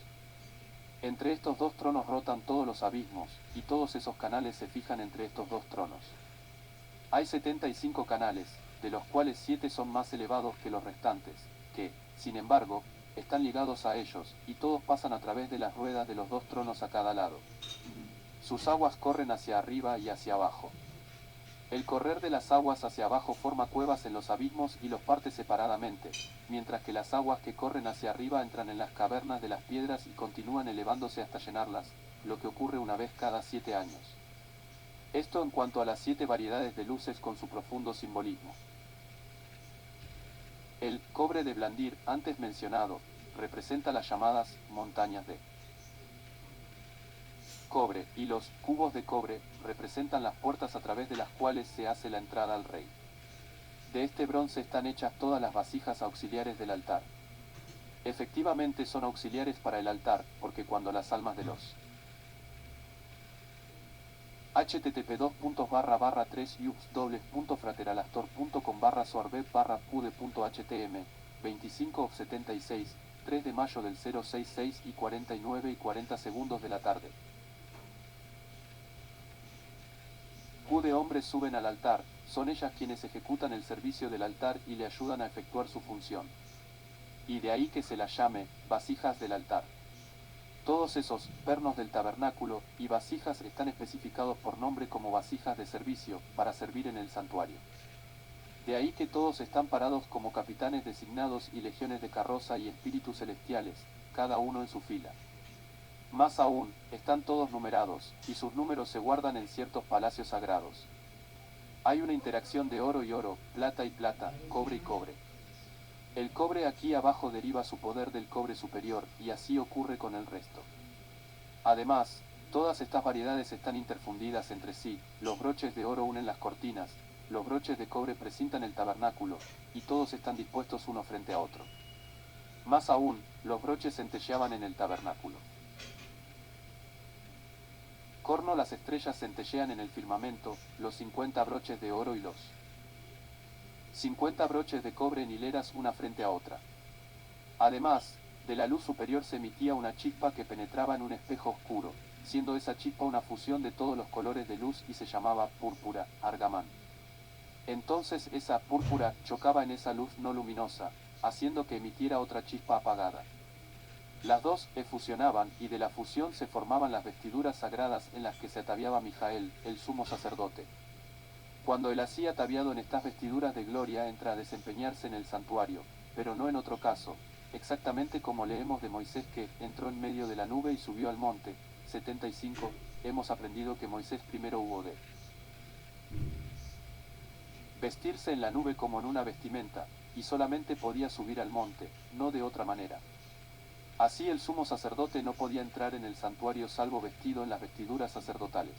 Entre estos 2 tronos rotan todos los abismos, y todos esos canales se fijan entre estos 2 tronos. Hay 75 canales, de los cuales 7 son más elevados que los restantes, que, sin embargo, están ligados a ellos, y todos pasan a través de las ruedas de los 2 tronos a cada lado. Sus aguas corren hacia arriba y hacia abajo. El correr de las aguas hacia abajo forma cuevas en los abismos y los parte separadamente, mientras que las aguas que corren hacia arriba entran en las cavernas de las piedras y continúan elevándose hasta llenarlas, lo que ocurre una vez cada 7 años. Esto en cuanto a las 7 variedades de luces con su profundo simbolismo. El cobre de Blandir, antes mencionado, representa las llamadas montañas de cobre, y los cubos de cobre representan las puertas a través de las cuales se hace la entrada al rey. De este bronce están hechas todas las vasijas auxiliares del altar. Efectivamente son auxiliares para el altar, porque cuando las almas de los http://3yux.frateralastor.com/soarbet/pude.htm 25/76, 3 de mayo del 066 y 49 y 40 segundos de la tarde. De hombres suben al altar, son ellas quienes ejecutan el servicio del altar y le ayudan a efectuar su función. Y de ahí que se las llame, vasijas del altar. Todos esos pernos del tabernáculo y vasijas están especificados por nombre como vasijas de servicio, para servir en el santuario. De ahí que todos están parados como capitanes designados y legiones de carroza y espíritus celestiales, cada uno en su fila. Más aún, están todos numerados, y sus números se guardan en ciertos palacios sagrados. Hay una interacción de oro y oro, plata y plata, cobre y cobre. El cobre aquí abajo deriva su poder del cobre superior, y así ocurre con el resto. Además, todas estas variedades están interfundidas entre sí, los broches de oro unen las cortinas, los broches de cobre precintan el tabernáculo, y todos están dispuestos uno frente a otro. Más aún, los broches centelleaban en el tabernáculo. Corno las estrellas centellean en el firmamento, los 50 broches de oro y los 50 broches de cobre en hileras una frente a otra. Además, de la luz superior se emitía una chispa que penetraba en un espejo oscuro, siendo esa chispa una fusión de todos los colores de luz y se llamaba púrpura, argamán. Entonces esa púrpura chocaba en esa luz no luminosa, haciendo que emitiera otra chispa apagada. Las dos fusionaban, y de la fusión se formaban las vestiduras sagradas en las que se ataviaba Mijael, el sumo sacerdote. Cuando él hacía ataviado en estas vestiduras de gloria entra a desempeñarse en el santuario, pero no en otro caso, exactamente como leemos de Moisés que entró en medio de la nube y subió al monte. 75. Hemos aprendido que Moisés primero hubo de vestirse en la nube como en una vestimenta, y solamente podía subir al monte, no de otra manera. Así el sumo sacerdote no podía entrar en el santuario salvo vestido en las vestiduras sacerdotales.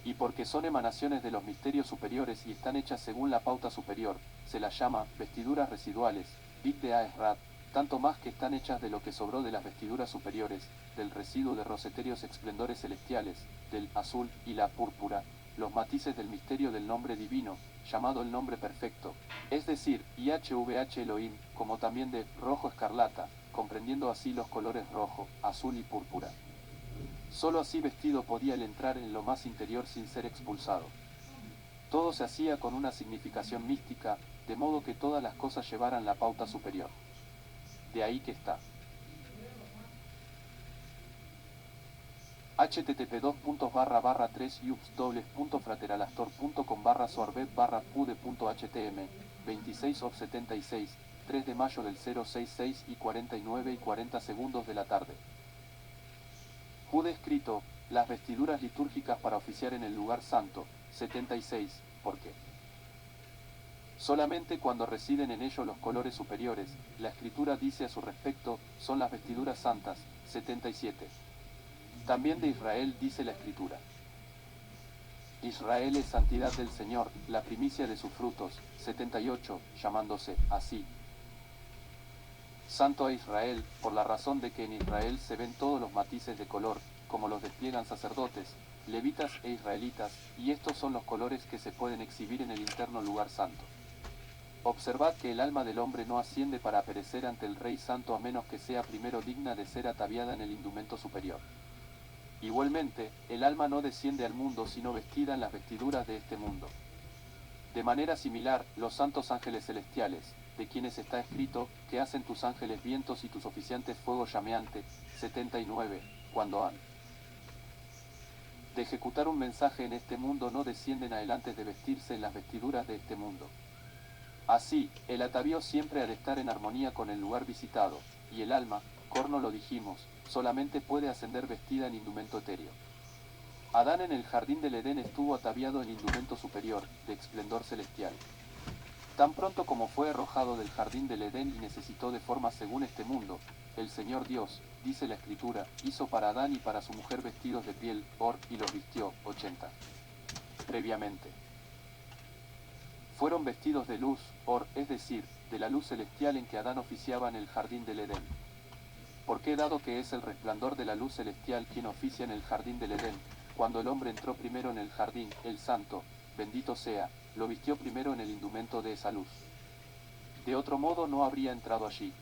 Y porque son emanaciones de los misterios superiores y están hechas según la pauta superior, se las llama vestiduras residuales, Bit de Aesrat, tanto más que están hechas de lo que sobró de las vestiduras superiores, del residuo de roseterios esplendores celestiales, del azul y la púrpura, los matices del misterio del nombre divino, llamado el nombre perfecto, es decir, IHVH Elohim, como también de rojo escarlata, comprendiendo así los colores rojo, azul y púrpura. Solo así vestido podía él entrar en lo más interior sin ser expulsado. Todo se hacía con una significación mística, de modo que todas las cosas llevaran la pauta superior. De ahí que está. http://3yubs.frateralastor.com/soarbet/pude.htm 26 of 76, 3 de mayo del 066 y 49 y 40 segundos de la tarde. Jude escrito, las vestiduras litúrgicas para oficiar en el lugar santo, 76, ¿por qué? Solamente cuando residen en ello los colores superiores, la escritura dice a su respecto, son las vestiduras santas, 77. También de Israel dice la escritura. Israel es santidad del Señor, la primicia de sus frutos, 78, llamándose así. Santo a Israel, por la razón de que en Israel se ven todos los matices de color, como los despliegan sacerdotes, levitas e israelitas, y estos son los colores que se pueden exhibir en el interno lugar santo. Observad que el alma del hombre no asciende para perecer ante el Rey Santo a menos que sea primero digna de ser ataviada en el indumento superior. Igualmente, el alma no desciende al mundo sino vestida en las vestiduras de este mundo. De manera similar, los santos ángeles celestiales, de quienes está escrito, que hacen tus ángeles vientos y tus oficiantes fuego llameante, 79, cuando han de ejecutar un mensaje en este mundo no descienden adelante de vestirse en las vestiduras de este mundo. Así, el atavío siempre ha de estar en armonía con el lugar visitado, y el alma, corno lo dijimos, solamente puede ascender vestida en indumento etéreo. Adán en el jardín del Edén estuvo ataviado en indumento superior, de esplendor celestial. Tan pronto como fue arrojado del jardín del Edén y necesitó de forma según este mundo, el Señor Dios, dice la Escritura, hizo para Adán y para su mujer vestidos de piel, or, y los vistió, 80. Previamente. Fueron vestidos de luz, or, es decir, de la luz celestial en que Adán oficiaba en el jardín del Edén. Porque dado que es el resplandor de la luz celestial quien oficia en el jardín del Edén, cuando el hombre entró primero en el jardín, el santo, bendito sea, lo vistió primero en el indumento de esa luz. De otro modo no habría entrado allí.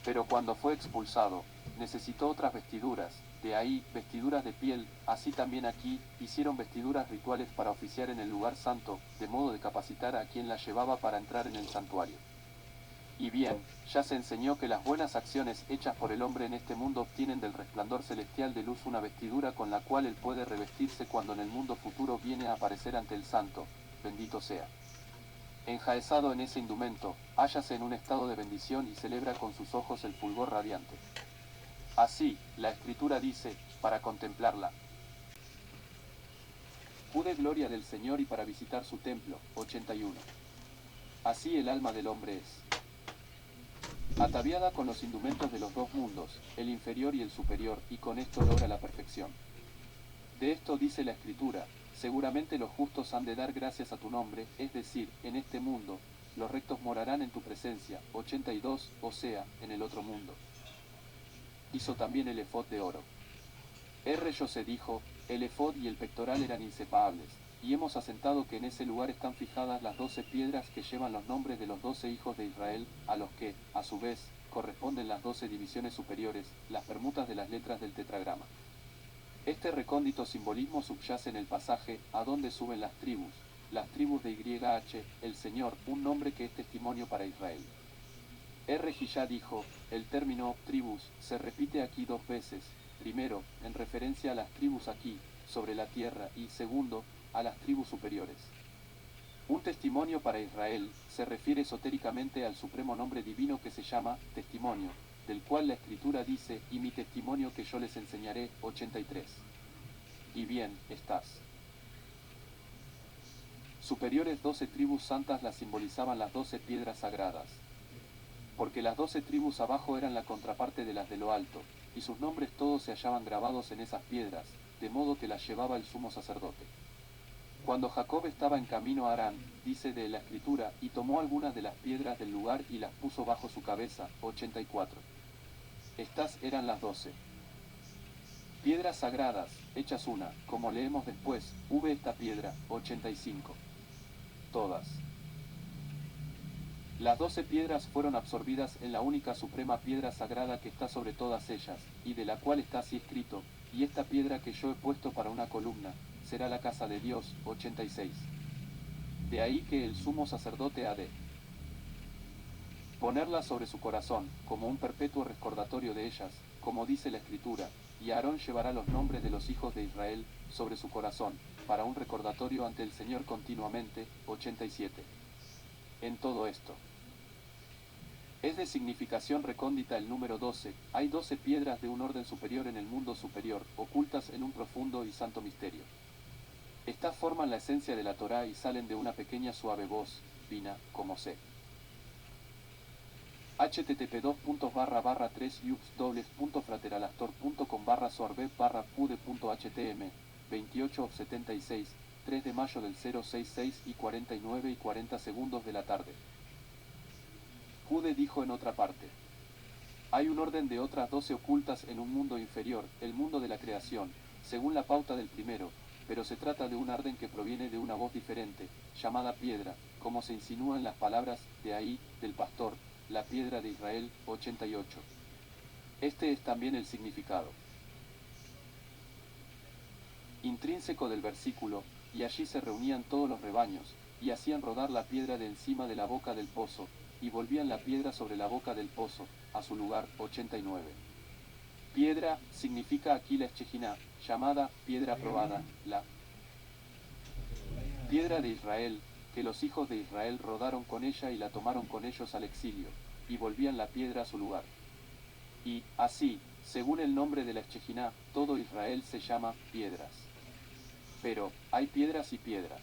Pero cuando fue expulsado, necesitó otras vestiduras, de ahí, vestiduras de piel, así también aquí, hicieron vestiduras rituales para oficiar en el lugar santo, de modo de capacitar a quien la llevaba para entrar en el santuario. Y bien, ya se enseñó que las buenas acciones hechas por el hombre en este mundo obtienen del resplandor celestial de luz una vestidura con la cual él puede revestirse cuando en el mundo futuro viene a aparecer ante el santo, bendito sea. Enjaezado en ese indumento, hállase en un estado de bendición y celebra con sus ojos el fulgor radiante. Así, la Escritura dice, para contemplarla. Pude gloria del Señor y para visitar su templo, 81. Así el alma del hombre es. Ataviada con los indumentos de los dos mundos, el inferior y el superior, y con esto logra la perfección. De esto dice la Escritura, seguramente los justos han de dar gracias a tu nombre, es decir, en este mundo, los rectos morarán en tu presencia, 82, o sea, en el otro mundo. Hizo también el efod de oro. José dijo, el efod y el pectoral eran inseparables, y hemos asentado que en ese lugar están fijadas las 12 piedras que llevan los nombres de los 12 hijos de Israel, a los que, a su vez, corresponden las 12 divisiones superiores, las permutas de las letras del tetragrama. Este recóndito simbolismo subyace en el pasaje, a donde suben las tribus de YH, el Señor, un nombre que es testimonio para Israel. Ya dijo, el término tribus se repite aquí dos veces, primero, en referencia a las tribus aquí, sobre la tierra, y segundo, a las tribus superiores. Un testimonio para Israel se refiere esotéricamente al supremo nombre divino que se llama testimonio, del cual la Escritura dice, y mi testimonio que yo les enseñaré, 83. Y bien, estás. Superiores 12 tribus santas las simbolizaban las 12 piedras sagradas. Porque las 12 tribus abajo eran la contraparte de las de lo alto, y sus nombres todos se hallaban grabados en esas piedras, de modo que las llevaba el sumo sacerdote. Cuando Jacob estaba en camino a Harán, dice de la escritura, y tomó algunas de las piedras del lugar y las puso bajo su cabeza. 84. Estas eran las 12 piedras sagradas, hechas una, como leemos después, esta piedra. 85. Todas las 12 piedras fueron absorbidas en la única suprema piedra sagrada que está sobre todas ellas, y de la cual está así escrito, y esta piedra que yo he puesto para una columna, será la casa de Dios. 86. De ahí que el sumo sacerdote ha de ponerla sobre su corazón, como un perpetuo recordatorio de ellas, como dice la escritura, y Aarón llevará los nombres de los hijos de Israel sobre su corazón, para un recordatorio ante el Señor continuamente. 87. En todo esto es de significación recóndita el número 12, hay 12 piedras de un orden superior en el mundo superior, ocultas en un profundo y santo misterio. Estas forman la esencia de la Torá y salen de una pequeña suave voz, fina, como C. http://3yux.frateralastor.com/soarbet/pude.htm 28/76, 3 de mayo del 066 y 49 y 40 segundos de la tarde. Jude dijo en otra parte: hay un orden de otras 12 ocultas en un mundo inferior, el mundo de la creación, según la pauta del primero, pero se trata de un orden que proviene de una voz diferente, llamada piedra, como se insinúa en las palabras, de ahí, del pastor, la piedra de Israel. 88. Este es también el significado intrínseco del versículo, y allí se reunían todos los rebaños, y hacían rodar la piedra de encima de la boca del pozo, y volvían la piedra sobre la boca del pozo, a su lugar. 89. Piedra significa aquí la Eshejiná, llamada piedra probada, la piedra de Israel, que los hijos de Israel rodaron con ella y la tomaron con ellos al exilio, y volvían la piedra a su lugar. Y, así, según el nombre de la Eshejiná, todo Israel se llama piedras. Pero, hay piedras y piedras.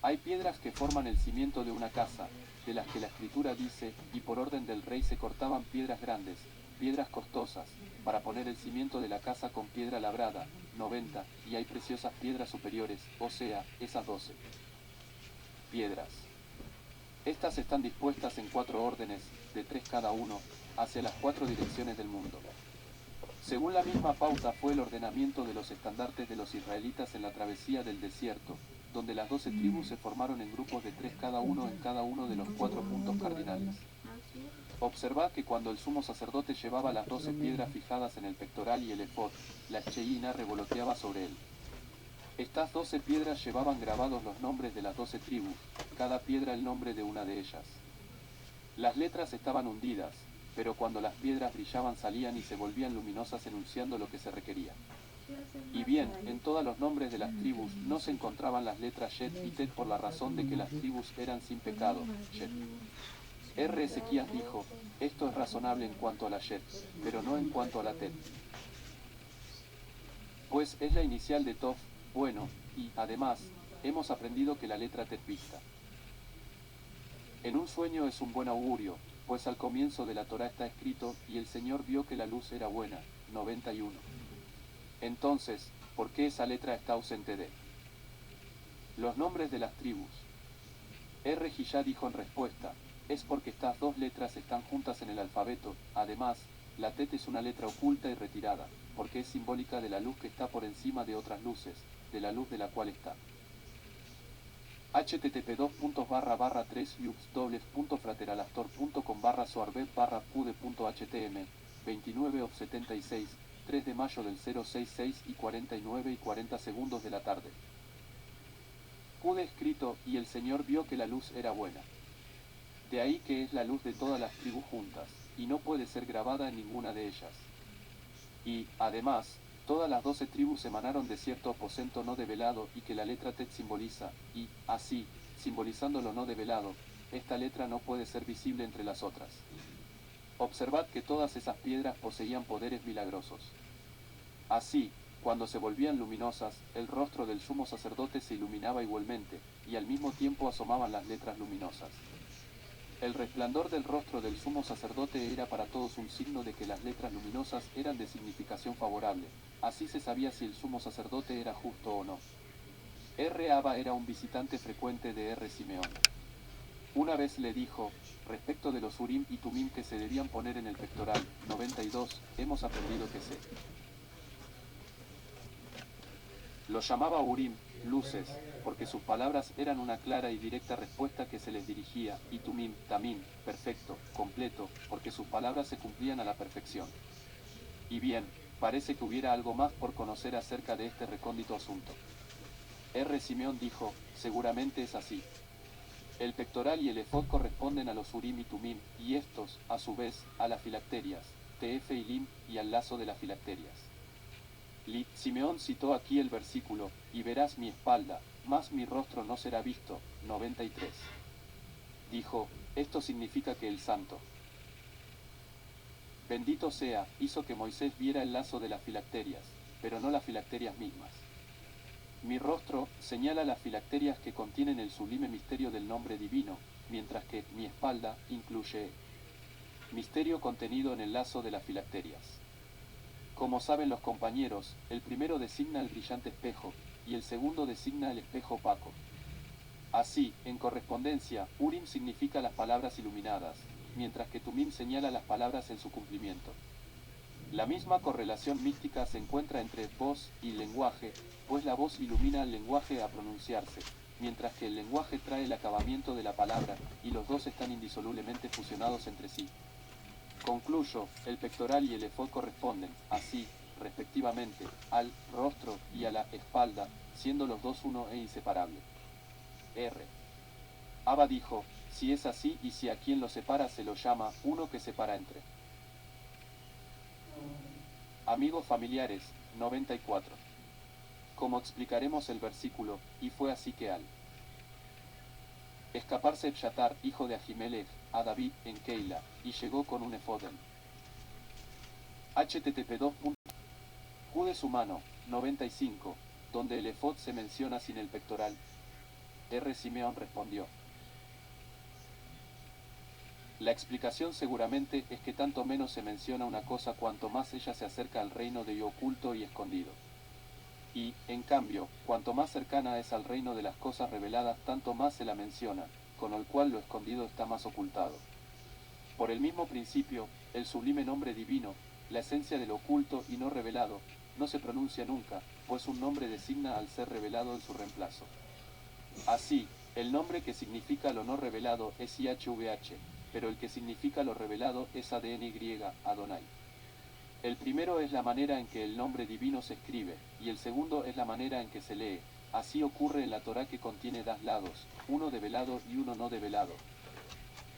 Hay piedras que forman el cimiento de una casa, de las que la escritura dice, y por orden del rey se cortaban piedras grandes, piedras costosas, para poner el cimiento de la casa con piedra labrada. 90, y hay preciosas piedras superiores, o sea, esas 12 piedras. Estas están dispuestas en 4 órdenes, de 3 cada uno, hacia las 4 direcciones del mundo. Según la misma pauta fue el ordenamiento de los estandartes de los israelitas en la travesía del desierto, donde las 12 tribus se formaron en grupos de 3 cada uno en cada uno de los 4 puntos cardinales. Observad que cuando el sumo sacerdote llevaba las 12 piedras fijadas en el pectoral y el efod, la Sheína revoloteaba sobre él. Estas 12 piedras llevaban grabados los nombres de las 12 tribus, cada piedra el nombre de una de ellas. Las letras estaban hundidas, pero cuando las piedras brillaban salían y se volvían luminosas enunciando lo que se requería. Y bien, en todos los nombres de las tribus no se encontraban las letras Shet y Tet por la razón de que las tribus eran sin pecado. Shet. R. Ezequías dijo, esto es razonable en cuanto a la Shet, pero no en cuanto a la Tet. Pues es la inicial de Tov, bueno, y, además, hemos aprendido que la letra Tet vista en un sueño es un buen augurio, pues al comienzo de la Torá está escrito, y el Señor vio que la luz era buena. 91. Entonces, ¿por qué esa letra está ausente de los nombres de las tribus? R. Gillá dijo en respuesta, es porque estas 2 letras están juntas en el alfabeto, además, la Tet es una letra oculta y retirada, porque es simbólica de la luz que está por encima de otras luces, de la luz de la cual está. http://3yux.frateralastor.com/soarbet/pude.htm 29/76, 3 de mayo del 066 y 49 y 40 segundos de la tarde. Jude escrito, y el Señor vio que la luz era buena. De ahí que es la luz de todas las tribus juntas, y no puede ser grabada en ninguna de ellas. Y, además, todas las 12 tribus emanaron de cierto aposento no develado y que la letra Tet simboliza, y, así, simbolizando lo no develado, esta letra no puede ser visible entre las otras. Observad que todas esas piedras poseían poderes milagrosos. Así, cuando se volvían luminosas, el rostro del sumo sacerdote se iluminaba igualmente, y al mismo tiempo asomaban las letras luminosas. El resplandor del rostro del sumo sacerdote era para todos un signo de que las letras luminosas eran de significación favorable, así se sabía si el sumo sacerdote era justo o no. R. Abba era un visitante frecuente de R. Simeón. Una vez le dijo, respecto de los Urim y Tumim que se debían poner en el pectoral, 92, hemos aprendido que se los llamaba Urim, luces, porque sus palabras eran una clara y directa respuesta que se les dirigía, y Tumim, tamim, perfecto, completo, porque sus palabras se cumplían a la perfección. Y bien, parece que hubiera algo más por conocer acerca de este recóndito asunto. R. Simeón dijo, seguramente es así. El pectoral y el efod corresponden a los Urim y Tumim, y estos, a su vez, a las filacterias, Tef y Lim, y al lazo de las filacterias. Simeón citó aquí el versículo, y verás mi espalda, mas mi rostro no será visto, 93. Dijo, esto significa que el santo, bendito sea, hizo que Moisés viera el lazo de las filacterias, pero no las filacterias mismas. Mi rostro señala las filacterias que contienen el sublime misterio del nombre divino, mientras que mi espalda incluye misterio contenido en el lazo de las filacterias. Como saben los compañeros, el primero designa el brillante espejo, y el segundo designa el espejo opaco. Así, en correspondencia, Urim significa las palabras iluminadas, mientras que Tumim señala las palabras en su cumplimiento. La misma correlación mística se encuentra entre voz y lenguaje, pues la voz ilumina al lenguaje a pronunciarse, mientras que el lenguaje trae el acabamiento de la palabra, y los dos están indisolublemente fusionados entre sí. Concluyo, el pectoral y el efod corresponden, así, respectivamente, al rostro y a la espalda, siendo los dos uno e inseparable. R. Abba dijo, si es así y si a quien lo separa se lo llama uno que separa entre. Amigos familiares, 94. Como explicaremos el versículo, y fue así que al escaparse Ebyatar, hijo de Ahimelech, a David en Keila, y llegó con un efod en http:// Jude su mano, 95, donde el efod se menciona sin el pectoral. R. Simeón respondió. La explicación seguramente es que tanto menos se menciona una cosa cuanto más ella se acerca al reino de lo oculto y escondido. Y, en cambio, cuanto más cercana es al reino de las cosas reveladas, tanto más se la menciona, con el cual lo escondido está más ocultado. Por el mismo principio, el sublime nombre divino, la esencia de lo oculto y no revelado, no se pronuncia nunca, pues un nombre designa al ser revelado en su reemplazo. Así, el nombre que significa lo no revelado es IHVH, pero el que significa lo revelado es ADNY, Adonai. El primero es la manera en que el nombre divino se escribe, y el segundo es la manera en que se lee. Así ocurre en la Torá que contiene dos lados, uno develado y uno no develado.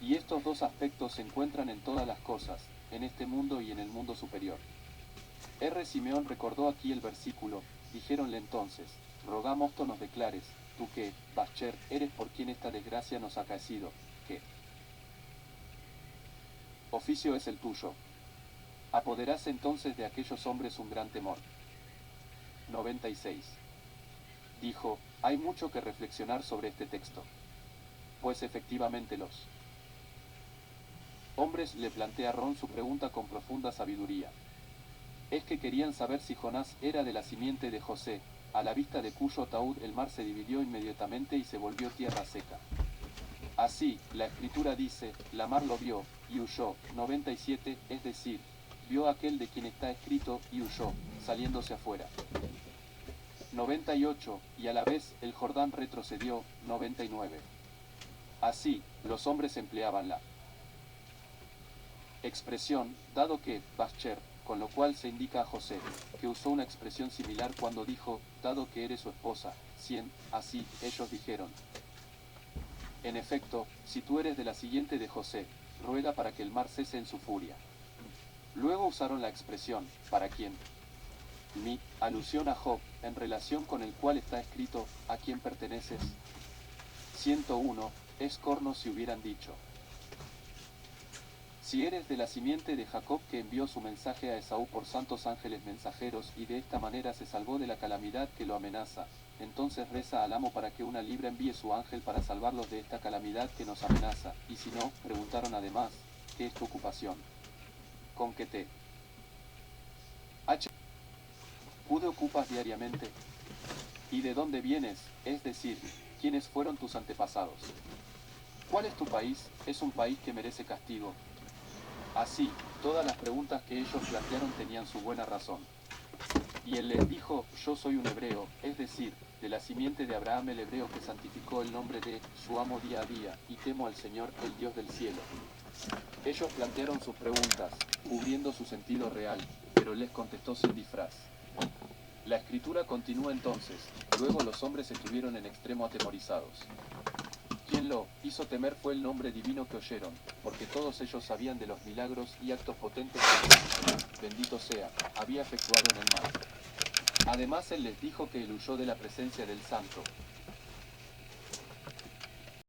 Y estos dos aspectos se encuentran en todas las cosas, en este mundo y en el mundo superior. R. Simeón recordó aquí el versículo, dijéronle entonces, rogamos tú nos declares, tú que, Bascher, eres por quien esta desgracia nos ha acaecido, que oficio es el tuyo. Apoderase entonces de aquellos hombres un gran temor. 96. Dijo, hay mucho que reflexionar sobre este texto. Pues efectivamente los hombres le plantea Ron su pregunta con profunda sabiduría. Es que querían saber si Jonás era de la simiente de José, a la vista de cuyo ataúd el mar se dividió inmediatamente y se volvió tierra seca. Así, la escritura dice, la mar lo vio, y huyó, 97, es decir, vio aquel de quien está escrito, y huyó, saliéndose afuera. 98, y a la vez el Jordán retrocedió, 99. Así, los hombres empleaban la expresión, dado que, Bascher, con lo cual se indica a José, que usó una expresión similar cuando dijo, dado que eres su esposa, 100, así, ellos dijeron. En efecto, si tú eres de la siguiente de José, ruega para que el mar cese en su furia. Luego usaron la expresión, para quien. Mi, alusión a Job, en relación con el cual está escrito, ¿a quién perteneces? 101, es corno si hubieran dicho. Si eres de la simiente de Jacob que envió su mensaje a Esaú por santos ángeles mensajeros y de esta manera se salvó de la calamidad que lo amenaza, entonces reza al amo para que una libra envíe su ángel para salvarlos de esta calamidad que nos amenaza, y si no, preguntaron además, ¿qué es tu ocupación? ¿Con qué te ocupas diariamente? ¿Y de dónde vienes? Es decir, ¿quiénes fueron tus antepasados? ¿Cuál es tu país? Es un país que merece castigo. Así, todas las preguntas que ellos plantearon tenían su buena razón. Y él les dijo, yo soy un hebreo, es decir, de la simiente de Abraham el hebreo que santificó el nombre de su amo día a día, y temo al Señor, el Dios del cielo. Ellos plantearon sus preguntas, cubriendo su sentido real, pero él les contestó sin disfraz. La escritura continúa entonces, luego los hombres estuvieron en extremo atemorizados. Quien lo hizo temer fue el nombre divino que oyeron, porque todos ellos sabían de los milagros y actos potentes que, bendito sea, había efectuado en el mar. Además él les dijo que él huyó de la presencia del santo,